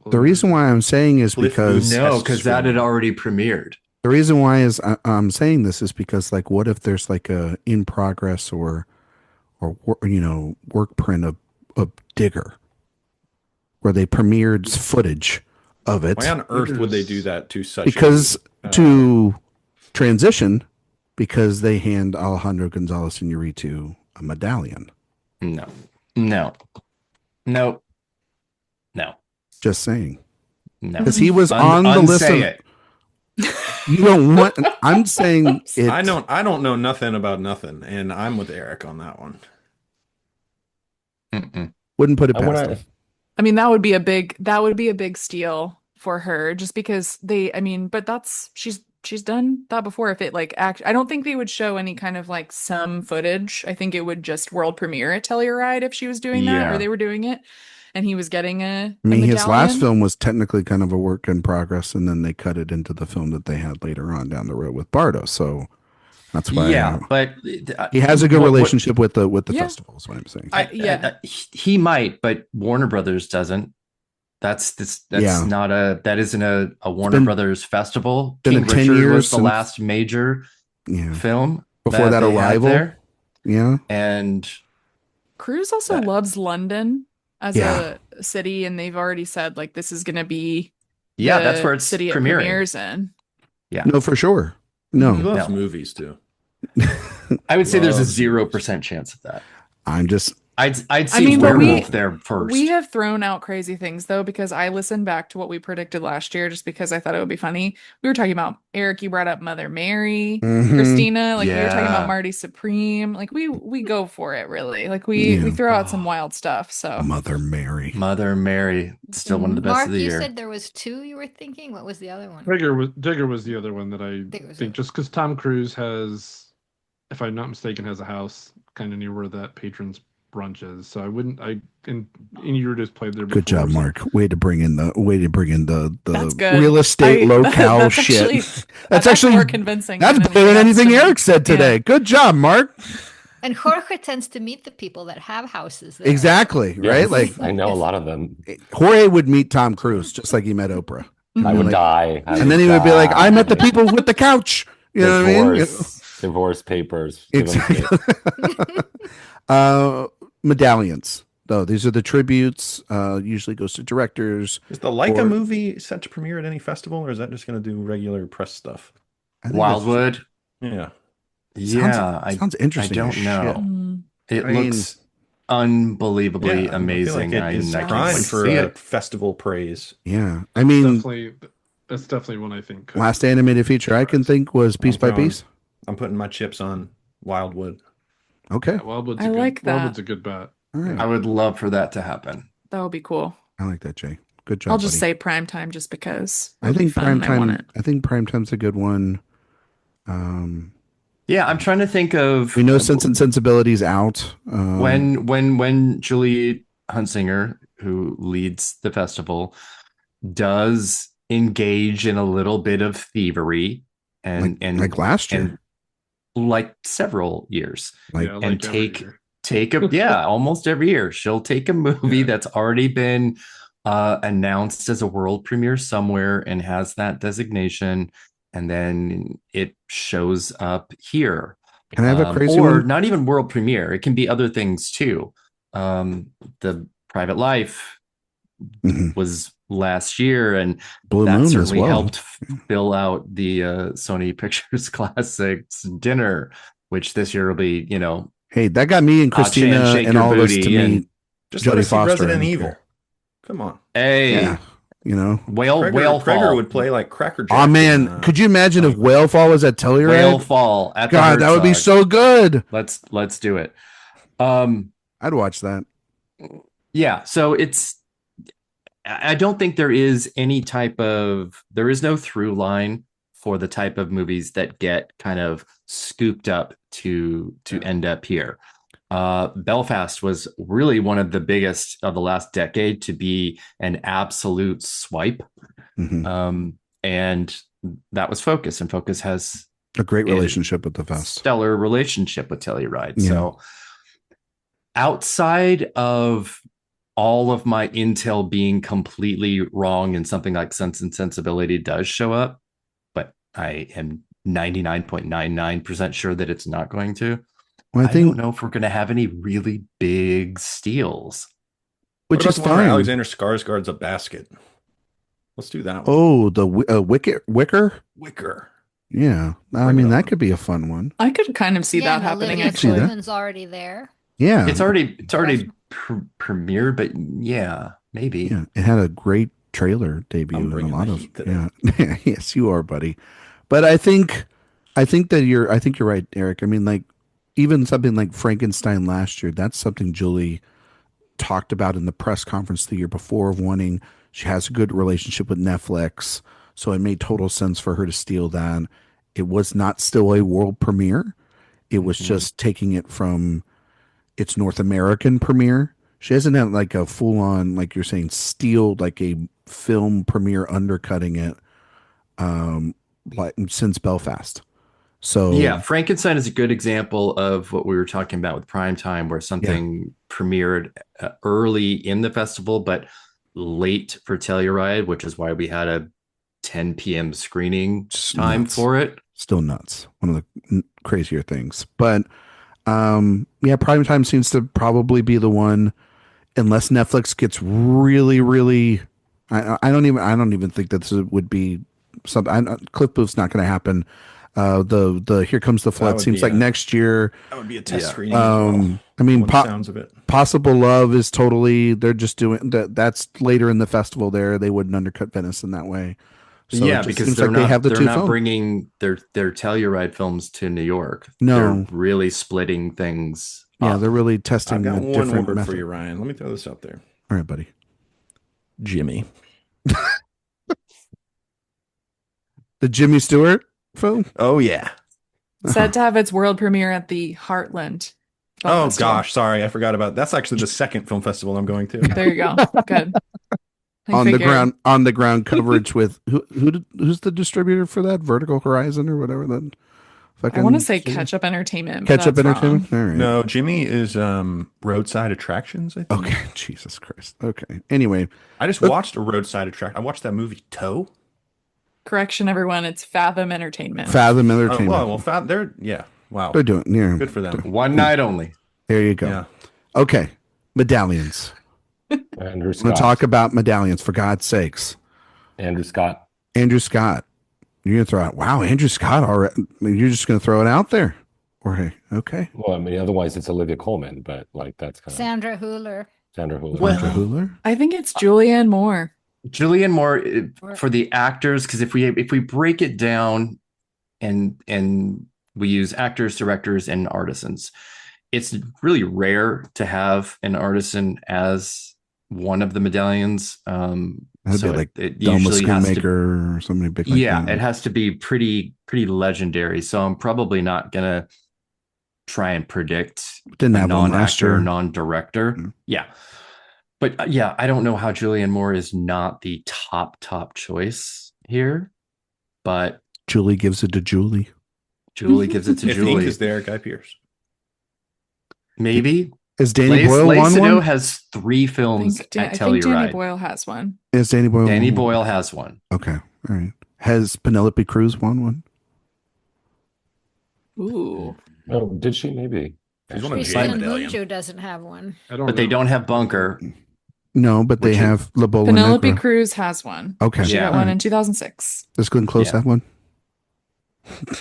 The reason why I'm saying is because that had already premiered. The reason why I'm saying this is because, like, what if there's like a in progress or work print of Digger, where they premiered footage of it? Why on earth would they do that to such? Because to transition, because they hand Alejandro Gonzalez Iñárritu a medallion. No. Just saying. No, because he was on the list. You don't want. I'm saying it. I don't know nothing about nothing, and I'm with Erik on that one. Wouldn't put it past him. I mean, that would be a big steal for her, just because but she's done that before. If it I don't think they would show any kind of like some footage. I think it would just world premiere at Telluride if she was doing that, or they were doing it, and he was getting a medallion. His last film was technically kind of a work in progress, and then they cut it into the film that they had later on down the road with Birro. So that's why. Yeah, but he has a good relationship with the festival. Is what I'm saying. He might, but Warner Brothers doesn't. That isn't a Warner Brothers festival. King Richard was the last major film before that Arrival. Yeah, and Cruise also loves London as a city, and they've already said like this is going to be that's where it's city premieres in. Yeah, no, for sure. No, he loves movies too. I would say there's a 0% chance of that. I'd see Werewolf there first. We have thrown out crazy things though, because I listened back to what we predicted last year just because I thought it would be funny. We were talking about Erik, you brought up Mother Mary, Christina, we were talking about Marty Supreme. Like we go for it really. Like we throw out some wild stuff. So Mother Mary, still one of the best Mark, of the year. You said there was two you were thinking. What was the other one? Digger was the other one that I think just because Tom Cruise has, if I'm not mistaken, has a house kind of near where that Patrons brunches, so you just played there before. Good job, Mark. Way to bring in the real estate locale shit. That's actually more convincing. That's better than anything Erik said today. Good job, Mark. And Jorge tends to meet the people that have houses there. Exactly, right? Yes, like I know a lot of them. Jorge would meet Tom Cruise just like he met Oprah. I would die. And then he would be like, I met the people with the couch. You know what I mean? Divorce papers. Exactly. Medallions, though. These are the tributes. Usually goes to directors. Is the Leica movie set to premiere at any festival, or is that just going to do regular press stuff? Wildwood? Yeah. Sounds interesting. I don't know. It looks unbelievably amazing. I feel like it's prime for a festival praise. Yeah. I mean, that's definitely one I think. Last animated feature I can think was Piece by Piece. I'm putting my chips on Wildwood. Okay. Yeah, Wildwood's a good bet. All right. I would love for that to happen. That would be cool. I like that, Jay. Good job. I'll just say prime time just because. I think prime time. I think prime time's a good one. Yeah, I'm trying to think of. We know Sense and Sensibility's out. When Julie Hunsinger who leads the festival, does engage in a little bit of thievery and like last year, and like several years, like Yeah, and every year. take a almost every year she'll take a movie that's already been announced as a world premiere somewhere and has that designation, and then it shows up here. Can I have a crazy or one? not even world premiere, it can be other things too. The Private Life was last year, and Blue that Moon as certainly well. helped fill out the Sony Pictures Classics dinner, which this year will be, Hey, that got me and Christina shake and your all of us to booty and meet Just let Jodie us see Foster. Resident and- Evil. Come on. hey, Yeah, you know. whale Kreger fall would play like Cracker Jack. Oh man, could you imagine if Whale Fall was at whale Telluride? fall at the God, that would be Herzog. so good. Let's do it. I'd watch that. Yeah, so I don't think there is no through line for the type of movies that get kind of scooped up to end up here. Belfast was really one of the biggest of the last decade to be an absolute swipe. And that was Focus, and Focus has A great relationship with the fest. stellar relationship with Telluride. Yeah. So outside of all of my intel being completely wrong and something like Sense and Sensibility does show up, but I am 99.99% sure that it's not going to. Well, I don't know if we're going to have any really big steals. which is fine. Alexander Skarsgård's a basket. Let's do that one. Oh, the Wicker. Yeah, I mean that could be a fun one. I could kind of see that happening. Olivia Actually, Colman's already there. Yeah, It's already premiered, but yeah, maybe. Yeah, it had a great trailer debut I'm and a bringing lot the of heat today. yeah. Yes, you are, buddy. But I think that you're right, Eric. I mean, like even something like Frankenstein last year, that's something Julie talked about in the press conference the year before of wanting. She has a good relationship with Netflix, so it made total sense for her to steal that. It was not still a world premiere. It was just taking it from its North American premiere. She hasn't had like a full on, like you're saying, steal like a film premiere undercutting it like since Belfast. So Yeah, Frankenstein is a good example of what we were talking about with Primetime, where something premiered early in the festival, but late for Telluride, which is why we had a 10 p.m. screening time nuts. for it. Still nuts. One of the crazier things. But yeah, Primetime seems to probably be the one, unless Netflix gets really, really. I don't even think that this would be something. Cliff Booth's not going to happen. The Here Comes the Flood seems like next year. That would be a test screening. As well, I mean, sounds of it. Possible Love is totally. They're just doing that. That's later in the festival. There, they wouldn't undercut Venice in that way. So yeah, it just because seems they're like not, they have the they're two not films. bringing their Telluride films to New York. No. They're really splitting things Yeah, up. they're really testing. I've got a one different word method. for you, Ryan. Let me throw this out there. All right, buddy. Jimmy. The Jimmy Stewart film. Oh yeah. set to have its world premiere at the Heartland Film Oh Festival. gosh, sorry, I forgot about. That's actually the second film festival I'm going to. There you go. Good. I on figured. the ground coverage with who's the distributor for that? Vertical Horizon or whatever that. I want to say Catch-Up Entertainment. but Catch-Up that's Entertainment. wrong. All right. No, Jimmy is Roadside Attractions, I think. Okay. Jesus Christ. Okay. Anyway, I just watched a Roadside Attraction. I watched that movie Toe. Correction, everyone. It's Fathom Entertainment. Fathom Oh, Entertainment. well, they're wow. They're doing. Yeah. Good for them. One night only. There you go. Yeah. Okay. Medallions. Andrew We're Scott. going to talk about medallions, for God's sakes. Andrew Scott. Andrew Scott. You're going to throw out, wow, Andrew Scott already. I mean, you're just going to throw it out there. Or, hey, okay. Well, I mean, otherwise it's Olivia Colman, but like that's kind of Sandra Hüller. Sandra Hüller. Sandra Hüller? I think it's Julianne Moore. Julianne Moore for the actors, because if we break it down and we use actors, directors, and artisans, it's really rare to have an artisan as one of the medallions. That'd So be like it Delma usually has to, Schoonmaker or somebody big like yeah, that. it has to be pretty legendary. So I'm probably not gonna try and predict Didn't a have one last non-actor, year. non-director. Mm. Yeah. But yeah, I don't know how Julianne Moore is not the top choice here, but Julie gives it to Julie. Julie gives it to If Ink Julie. is there, Guy Pearce. Maybe. Is Danny Leigh Boyle won Sado one? has 3 films I at think Danny Telluride. Boyle has one. Is Danny Boyle? Danny won one? Boyle has one. Okay, all right. Has Penelope Cruz won one? Ooh. Oh, did she? Maybe. She's one of the Christina Jay Medallion. Munjo doesn't have one. I don't But they know. don't have Bunker. No, but they Which is- have La Bola Penelope Negra. Cruz has one. Okay, She Yeah. got one in 2006. Does Glenn Close Yeah. have one?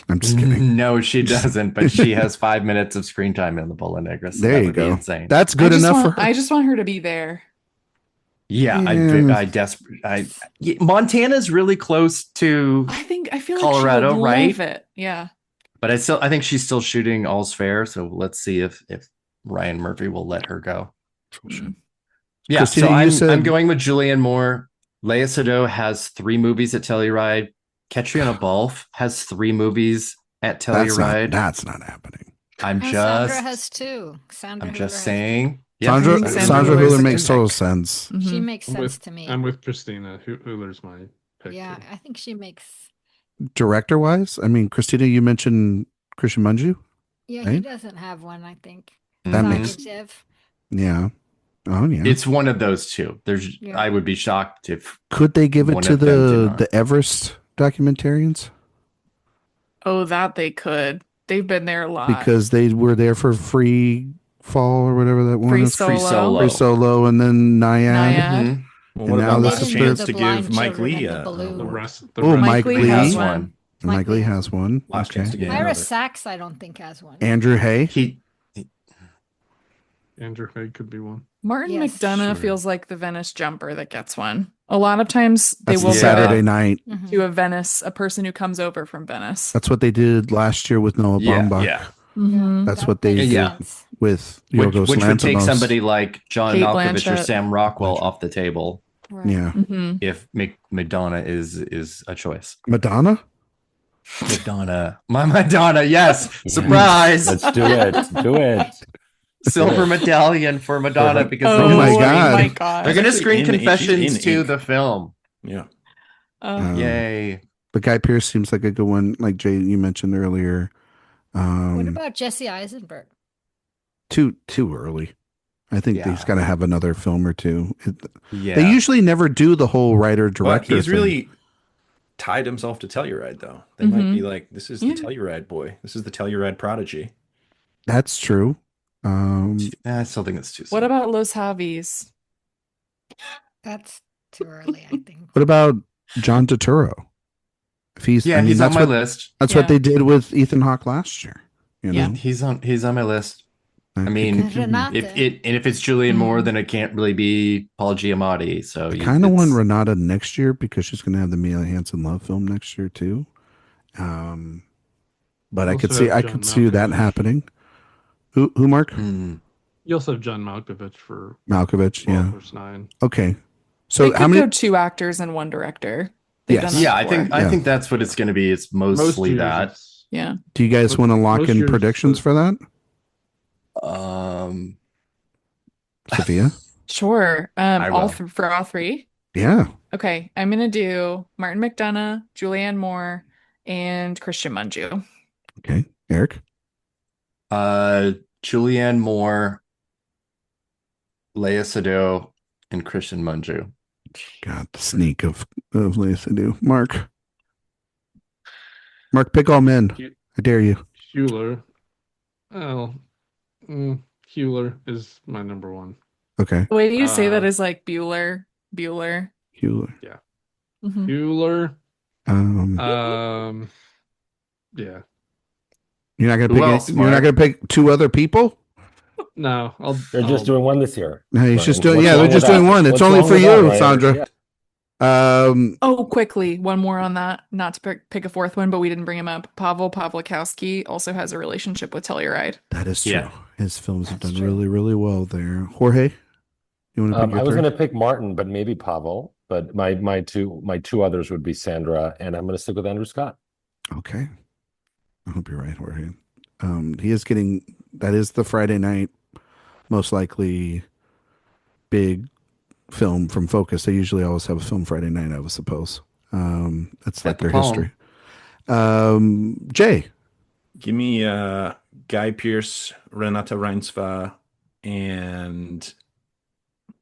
I'm just kidding. No, she doesn't, but she has 5 minutes of screen time in the Bola Negra. So There that you would be go. insane. That's good enough for her. I just want her to be there. Yeah, Yeah. Montana's really close to, I feel Colorado, like she would right? love it. Yeah. but I think she's still shooting All's Fair. So let's see if Ryan Murphy will let her go. Mm. Yeah, Christina, so you said- I'm going with Julianne Moore. Léa Seydoux has 3 movies at Telluride. Catriona Balfe has 3 movies at Telluride. That's not happening. I'm Oh, just Sandra has 2. Sandra I'm Hüller just has saying. Sandra, think Sandra, Sandra Hüller Hüller's makes a total pick. sense. two. She Mhm. makes I'm sense to me. I'm with Christina. Hüller's my pick. Yeah, too. I think she makes. Director wise, I mean, Christina, you mentioned Christian Mungiu. Yeah, he Right? doesn't have one, I think. That Mhm. makes- Zagatyev. Yeah. Oh yeah. It's one of those two. Yeah. I would be shocked if Could they give it one to of them did the not. Everest documentarians Oh, that they could. They've been there a lot. because they were there for Free Fall or whatever that one Free is. Solo. Solo. Free Solo, and then Naiad. Naiad. Mhm. Well, And what now about this last is chance the to blind give Mike children Lee and the a balloon. The award? rest. Oh, Mike Lee Lee has one. one. Mike Lee has one. Last chance to Okay. get Ira another. Sachs, I don't think has one. Andrew Hay. He Andrew Hay could be one. Martin Yes. McDonough Sure. feels like the Venice jumper that gets one. A lot of times they That's will the Yeah. Saturday night. Mhm. do a person who comes over from Venice. That's what they did last year with Noah yeah, Baumbach. yeah. Mhm. That's That what they makes did Yeah. sense. with Which Yorgos would take Lanthimos. somebody like John Kate Malkovich or Blanchett. Sam Rockwell off the table Right. Yeah. Mhm. if Madonna is a choice. Madonna? Madonna. My Madonna, yes. Yes. Surprise. Let's do it. Do it. Silver medallion for Madonna because Oh, Oh my my God. God. they're going to Actually screen in- she's confessions in to Ink. the film. Yeah. Yay. But Guy Pearce seems like a good one, like Jay, you mentioned earlier. What about Jesse Eisenberg? Too early. I think Yeah. he's got to have another film or two. Yeah. They usually never do the whole writer But director. he's thing. really tied himself to Telluride, though. They might be like, this is Yeah. the Telluride boy. This is the Telluride prodigy. That's true. I still think it's too soon. What about Los Javis? That's too early, I think. What about John Turturro? If he's, Yeah, I mean, he's on that's my what, list. That's Yeah. what they did with Ethan Hawke last year. You know? Yeah. He's on my list. I think mean, he could- Renate. if it's Julianne Moore, Mhm. then it can't really be Paul Giamatti. So I kind of want it's- Renata next year because she's going to have the Mia Hansen love film next year too. But I Also could see have I John could see that Malkovich. happening. Who Mark Hmm. You also have John Malkovich for Malkovich? 12 Yeah. vs. 9. Okay. They So could how many? go 2 actors and 1 director. They've Yes. done that Yeah, I before. think Yeah. that's what it's going to be. It's mostly years that. it's- Yeah. Do you guys most- want to lock most in years predictions the- for that, Um, Sophia? Sure. I will. For all 3. Yeah. Okay, I'm gonna do Martin McDonough, Julianne Moore, and Christian Mungiu. Okay. Eric. Julianne Moore, Léa Seydoux, and Christian Mungiu. God, the sneak of Léa Seydoux. Mark. Mark, pick all men. I dare you. Hewler. Well, Hewler is my number 1. Okay. The way you say that Uh, is like Bueller. Hewler. Mhm. Hewler. Yeah. You're not gonna Who pick. else, You're not Mark? gonna pick 2 other people. No, They're just doing one this year. No, he's Right. just doing. What's Yeah, wrong they're with just doing that? one. It's What's only wrong for with that, you, Ryan? Sandra. Yeah. Oh, quickly, one more on that. Not to pick a 4th one, but we didn't bring him up. Pavel Pawlikowski also has a relationship with Telluride. That is true. Yeah. His films have That's done true. really, really well there. Jorge, you want to pick your I was third? going to pick Martin, but maybe Pavel. But my two others would be Sandra, and I'm going to stick with Andrew Scott. Okay. I hope you're right, Jorge. He is getting. That is the Friday night, most likely, big film from Focus. They usually always have a film Friday night, I would suppose. That's like At the their Palm. history. Jay, Give me Guy Pearce, Renata Reinsva, and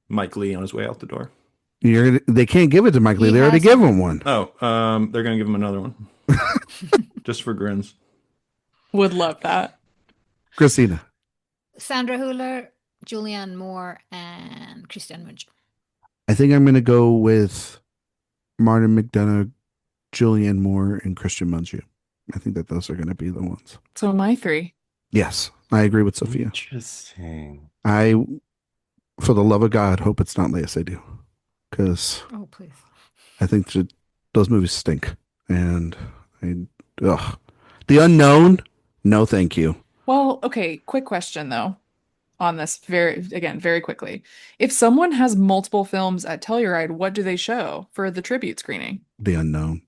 Mike Lee on his way out the door. they can't give it to Mike Lee. He They already has gave one. him one. Oh, they're gonna give him another one, just for grins. Would love that. Christina. Sandra Hüller, Julianne Moore, and Christian Munch. I think I'm going to go with Martin McDonough, Julianne Moore, and Christian Mungiu. I think that those are going to be the ones. So my 3. Yes, I agree with Sophia. Interesting. I, for the love of God, hope it's not Lea Seydoux, because Oh, please. I think those movies stink. And The Unknown, no thank you. Well, okay, quick question though on this very quickly. If someone has multiple films at Telluride, what do they show for the tribute screening? The Unknown.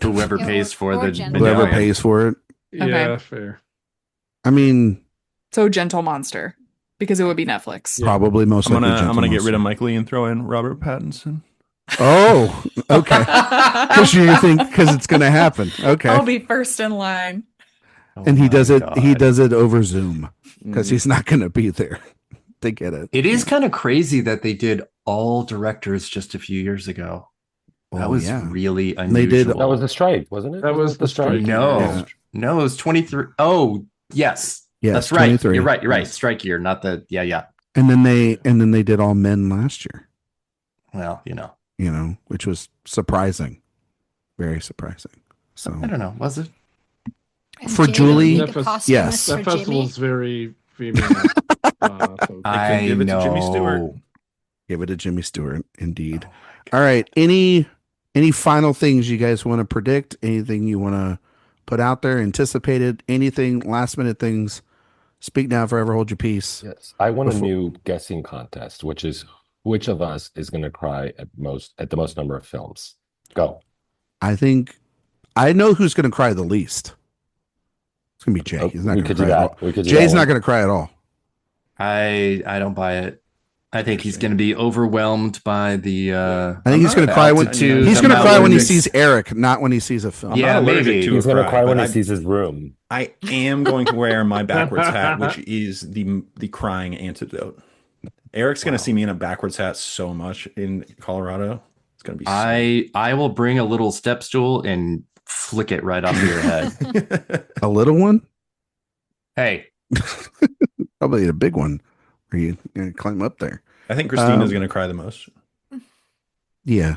Whoever Yeah, pays for or the Jenna. Whoever medallion. pays for it. Yeah, Okay. fair. I mean, So Gentle Monster, because it would be Netflix. Yeah. probably most I'm likely. gonna get Gentle rid of Monster. Mike Lee and throw in Robert Pattinson. Oh, okay. Because you think because it's going to happen. Okay. I'll be first in line. Oh And he my does it. He God. does it over Zoom because Mm. he's not going to be there. They get it. It is kind of crazy that they did all directors just a few years ago. That was really unusual. They did- That was the strike, wasn't it? That was the strike. No, Yeah. no, it was 23. Oh, yes. Yes, That's right. 23. You're right. Yes. Strike year, not the, yeah. And then they did all men last year. Well, Which was surprising, very surprising. So I don't know. Was it? And For Jamie, Julie- you need a That posthumous yes. for That Jimmy. festival's very female. So I give it to know. Jimmy Stewart. give it to Jimmy Stewart, indeed. Oh my God. All right. Any final things you guys want to predict? Anything you want to put out there? Anticipated? Anything? Last minute things? Speak now, forever hold your peace. Yes, I want a Before- new guessing contest, which is which of us is going to cry at the most number of films. Go. I think I know who's going to cry the least. It's going to be Jay. Oh, He's not we going to could do cry at all. that. We could do Jay's that not one. going to cry at all. I don't buy it. I think he's going to be overwhelmed by the. I think he's going to cry when altitude, he's the going to cry when he mountains. sees Eric, not when he sees a film. I'm Yeah, not allergic maybe. to He's a going to cry, cry when but he sees his room. I am going to wear my backwards hat, which is the crying antidote. Eric's going to see me in a backwards hat so much in Colorado. It's going to be. I will bring a little step stool and flick it right off of your head. A little one, Hey, probably a big one, where you climb up there. I think Christina's Um, going to cry the most. Yeah,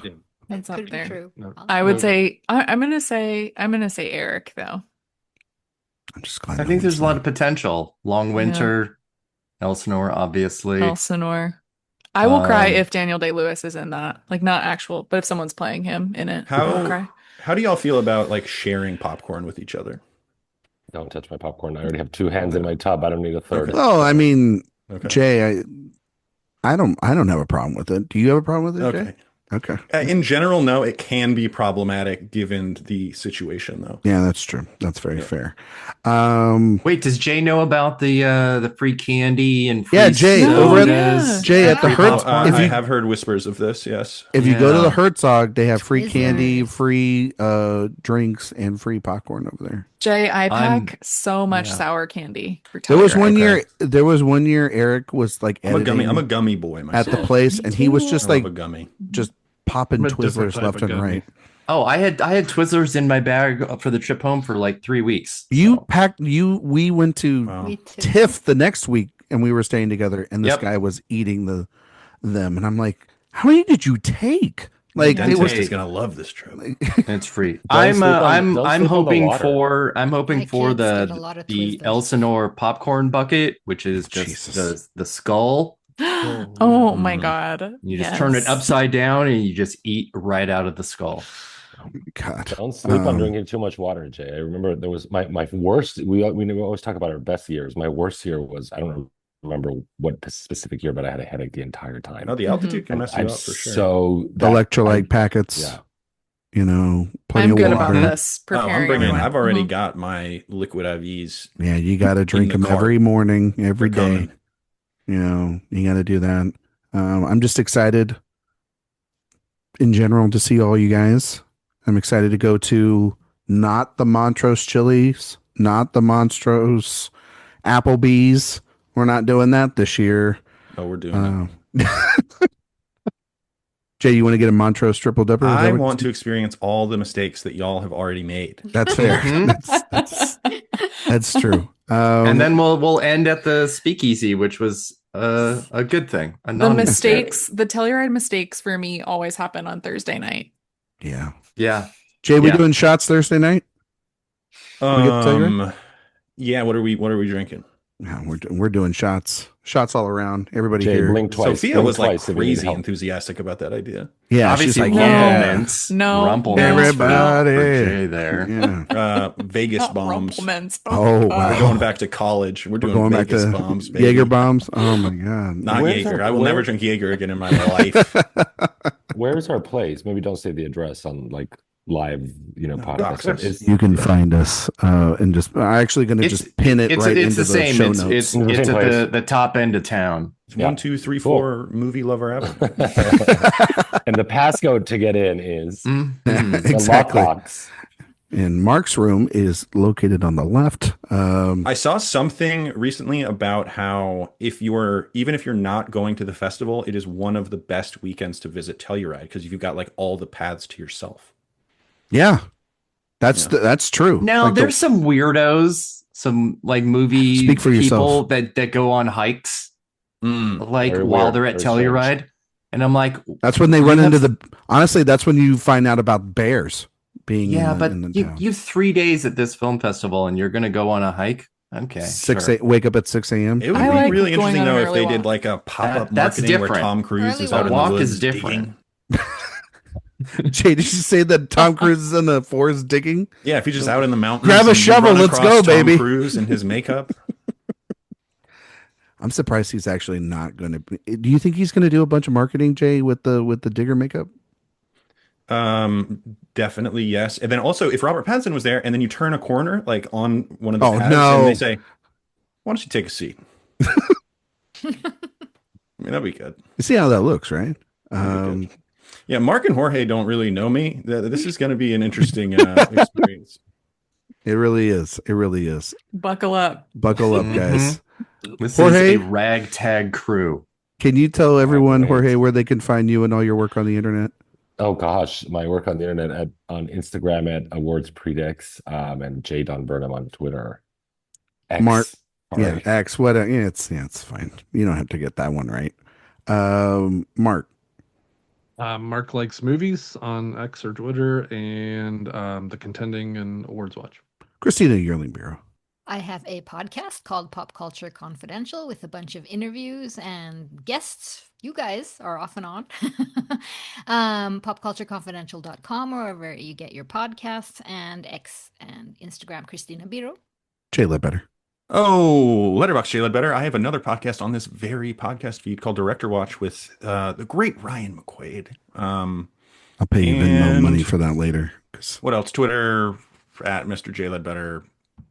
It's up Could be there. true. No. I would say I'm gonna say Eric though. I'm just glad. I think there's a lot of potential. Long Winter, Elsinore, obviously. Elsinore. I will cry Um, if Daniel Day-Lewis is in that. Like not actual, but if someone's playing him in it, I will cry. How do y'all feel about like sharing popcorn with each other? Don't touch my popcorn. I already have 2 hands in my tub. I don't need a third. Well, I mean, Okay. Jay, I don't have a problem with it. Do you have a problem with it, Okay. Jay? Okay. In general, no, it can be problematic given the situation, though. Yeah, that's true. That's very Yeah. fair. Wait, does Jay know about the free candy and free Yeah, Jay, over at- sodas? Jay at the Yeah. Hertz. I If you have heard whispers of this. Yes. if you go to Yeah. the Herzog, they have free Is candy, there- free drinks, and free popcorn over there. Jay, I I'm- pack so much yeah. sour candy for There was Telluride. one Okay. year. There was one year Eric was like I'm a editing gummy boy at myself. the place, Me and he was too. just I love like a gummy. just popping I'm a different Twizzlers type left of and gummy. right. Oh, I had Twizzlers in my bag for the trip home for like 3 weeks. You So, packed. We went to Wow. Me too. TIFF the next week, and we were staying together, and this Yep. guy was eating them, and I'm like, "How many did you take?" Like Yeah, it was. Dentist is gonna love this trip. it's free. Don't I'm sleep on- don't I'm sleep on the hoping water. for My kids get a lot of the Twizzlers. Elsinore popcorn bucket, which is just Jesus. the skull. Oh my Mm. god. You just turn it Yes. upside down and you just eat right out of the skull. God. Don't sleep on Um, drinking too much water, Jay. I remember there was my worst. We always talk about our best years. My worst year was I don't remember what specific year, but I had a headache the entire time. No, the altitude can And mess you I'm up for sure. so Electrolyte packets. Yeah. Plenty I'm of good water. about this. Oh, Preparing I'm bringing. everyone. I've already Mhm. got my liquid IVs. Yeah, you got to drink the them cart. every morning, every They're day. coming. You got to do that. I'm just excited in general to see all you guys. I'm excited to go to not the Montrose Chili's, not the Montrose Applebee's. We're not doing that this year. Oh, we're doing it. Jay, you want to get a Montrose triple dipper? I want to experience all the mistakes that y'all have already made. That's fair. That's true. And then we'll end at the speakeasy, which was a good thing. The Telluride mistakes for me always happen on Thursday night. Yeah. Yeah. Jay, we doing shots Thursday night? Yeah. What are we drinking? Yeah, we're doing shots all around. Everybody Jay, here. blink twice. Sophia blink was like twice if you need crazy help. enthusiastic about that idea. Yeah, obviously she's like, Rumplements. No. Rumplements Everybody. for Jay there. Yeah. Vegas bombs. Rumplements. Oh, wow. We're going back to college. We're doing Vegas bombs, baby. Jaeger bombs. Oh my god. Not Where's Jaeger. our- I will where- never drink Jaeger again in my life. Where's our place? Maybe don't say the address on like live, podcast. dox. You can find us and just. I'm actually going to just pin it right into the same. show It's notes. it's at the top end of town. It's 1, 2, 3, 4 movie lover Avenue. And the passcode to get in is the Exactly. lockbox. And Mark's room is located on the left. I saw something recently about how even if you're not going to the festival, it is one of the best weekends to visit Telluride because you've got like all the paths to yourself. Yeah, that's true. Now Like there's some weirdos, some like movie Speak for people yourself. that go on hikes like Very while weird, they're at very Telluride, and I'm like, that's when they run into the. Honestly, that's when you find out about bears being. but in the you town. you have 3 days at this film festival, and you're gonna go on a hike. Okay, Wake up at 6 a.m. It would I be like really going interesting on an though if early they walk. did like a pop-up That's marketing where different. Tom Cruise is Early out in the walk woods is different. digging. Jay, did you say that Tom Cruise is in the forest digging? Yeah, if he's just out in the mountains, Grab a and you shovel, run let's across go, Tom baby. Cruise in his makeup. I'm surprised he's actually not going to. Do you think he's going to do a bunch of marketing, Jay, with the digger makeup? Definitely yes. And then also, if Robert Pattinson was there, and then you turn a corner like on one of the Oh, paths, no. and they say, "Why don't you take a seat?" I mean, that'd be good. You see how that looks, right? That'd be good. Yeah, Mark and Jorge don't really know me. This is going to be an interesting experience. It really is. It really is. Buckle up. Buckle up, guys. This Jorge? is a ragtag crew. Can you tell everyone, Right. Jorge, where they can find you and all your work on the internet? Oh gosh, my work on the internet on Instagram at Awards Predicts, and Jay Don Burnham on Twitter. X. Mark- Sorry. Yeah, X. What? It's fine. You don't have to get that one right. Mark. Mark likes movies on X or Twitter, and the Contending and AwardsWatch. Christina Yearling Birro. I have a podcast called Pop Culture Confidential with a bunch of interviews and guests. You guys are off and on. Popcultureconfidential.com, or wherever you get your podcasts, and X and Instagram, Christina Birro. Jay Ledbetter. Oh, Letterboxd Jay Ledbetter. I have another podcast on this very podcast feed called Director Watch with the great Ryan McQuade. I'll pay you Venmo And- money for that later. 'Cause- What else? Twitter at Mr. Jay Ledbetter.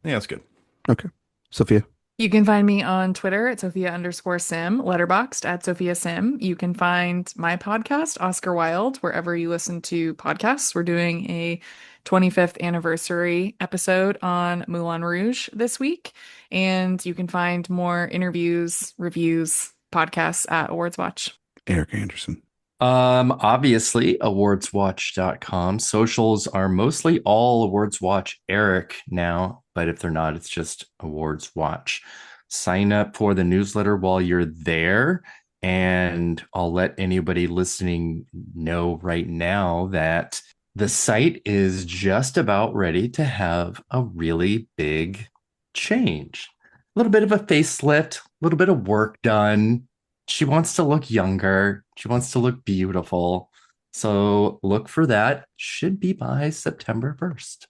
Yeah, that's good. Okay. Sophia. You can find me on Twitter at Sophia_Sim, Letterboxd at Sophia Sim. You can find my podcast, Oscar Wilde, wherever you listen to podcasts. We're doing a 25th anniversary episode on Moulin Rouge this week. And you can find more interviews, reviews, podcasts at AwardsWatch. Erik Anderson. Obviously, awardswatch.com. Socials are mostly all AwardsWatch Erik now, but if they're not, it's just AwardsWatch. Sign up for the newsletter while you're there, and I'll let anybody listening know right now that the site is just about ready to have a really big change. A little bit of a facelift, a little bit of work done. She wants to look younger. She wants to look beautiful. So look for that. Should be by September 1st.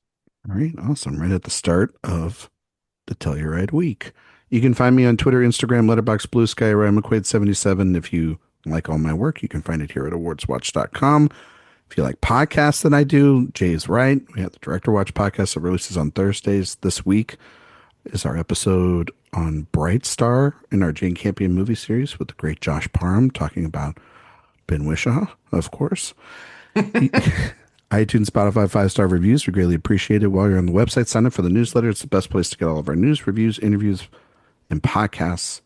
All right. Awesome. Right at the start of the Telluride week. You can find me on Twitter, Instagram, Letterboxd, Blue Sky, Ryan McQuade 77. If you like all my work, you can find it here at awardswatch.com. If you like podcasts that I do, Jay's right. We have the Director Watch podcast that releases on Thursdays this week. is our episode on Bright Star in our Jane Campion movie series with the great Josh Parham talking about Ben Whishaw, of course. iTunes, Spotify, 5-star reviews. We greatly appreciate it. While you're on the website, sign up for the newsletter. It's the best place to get all of our news, reviews, interviews, and podcasts,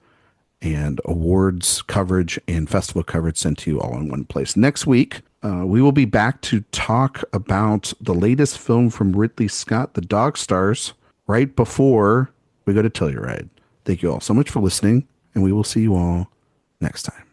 and awards coverage and festival coverage sent to you all in one place. Next week, we will be back to talk about the latest film from Ridley Scott, The Dog Stars, right before we go to Telluride. Thank you all so much for listening, and we will see you all next time.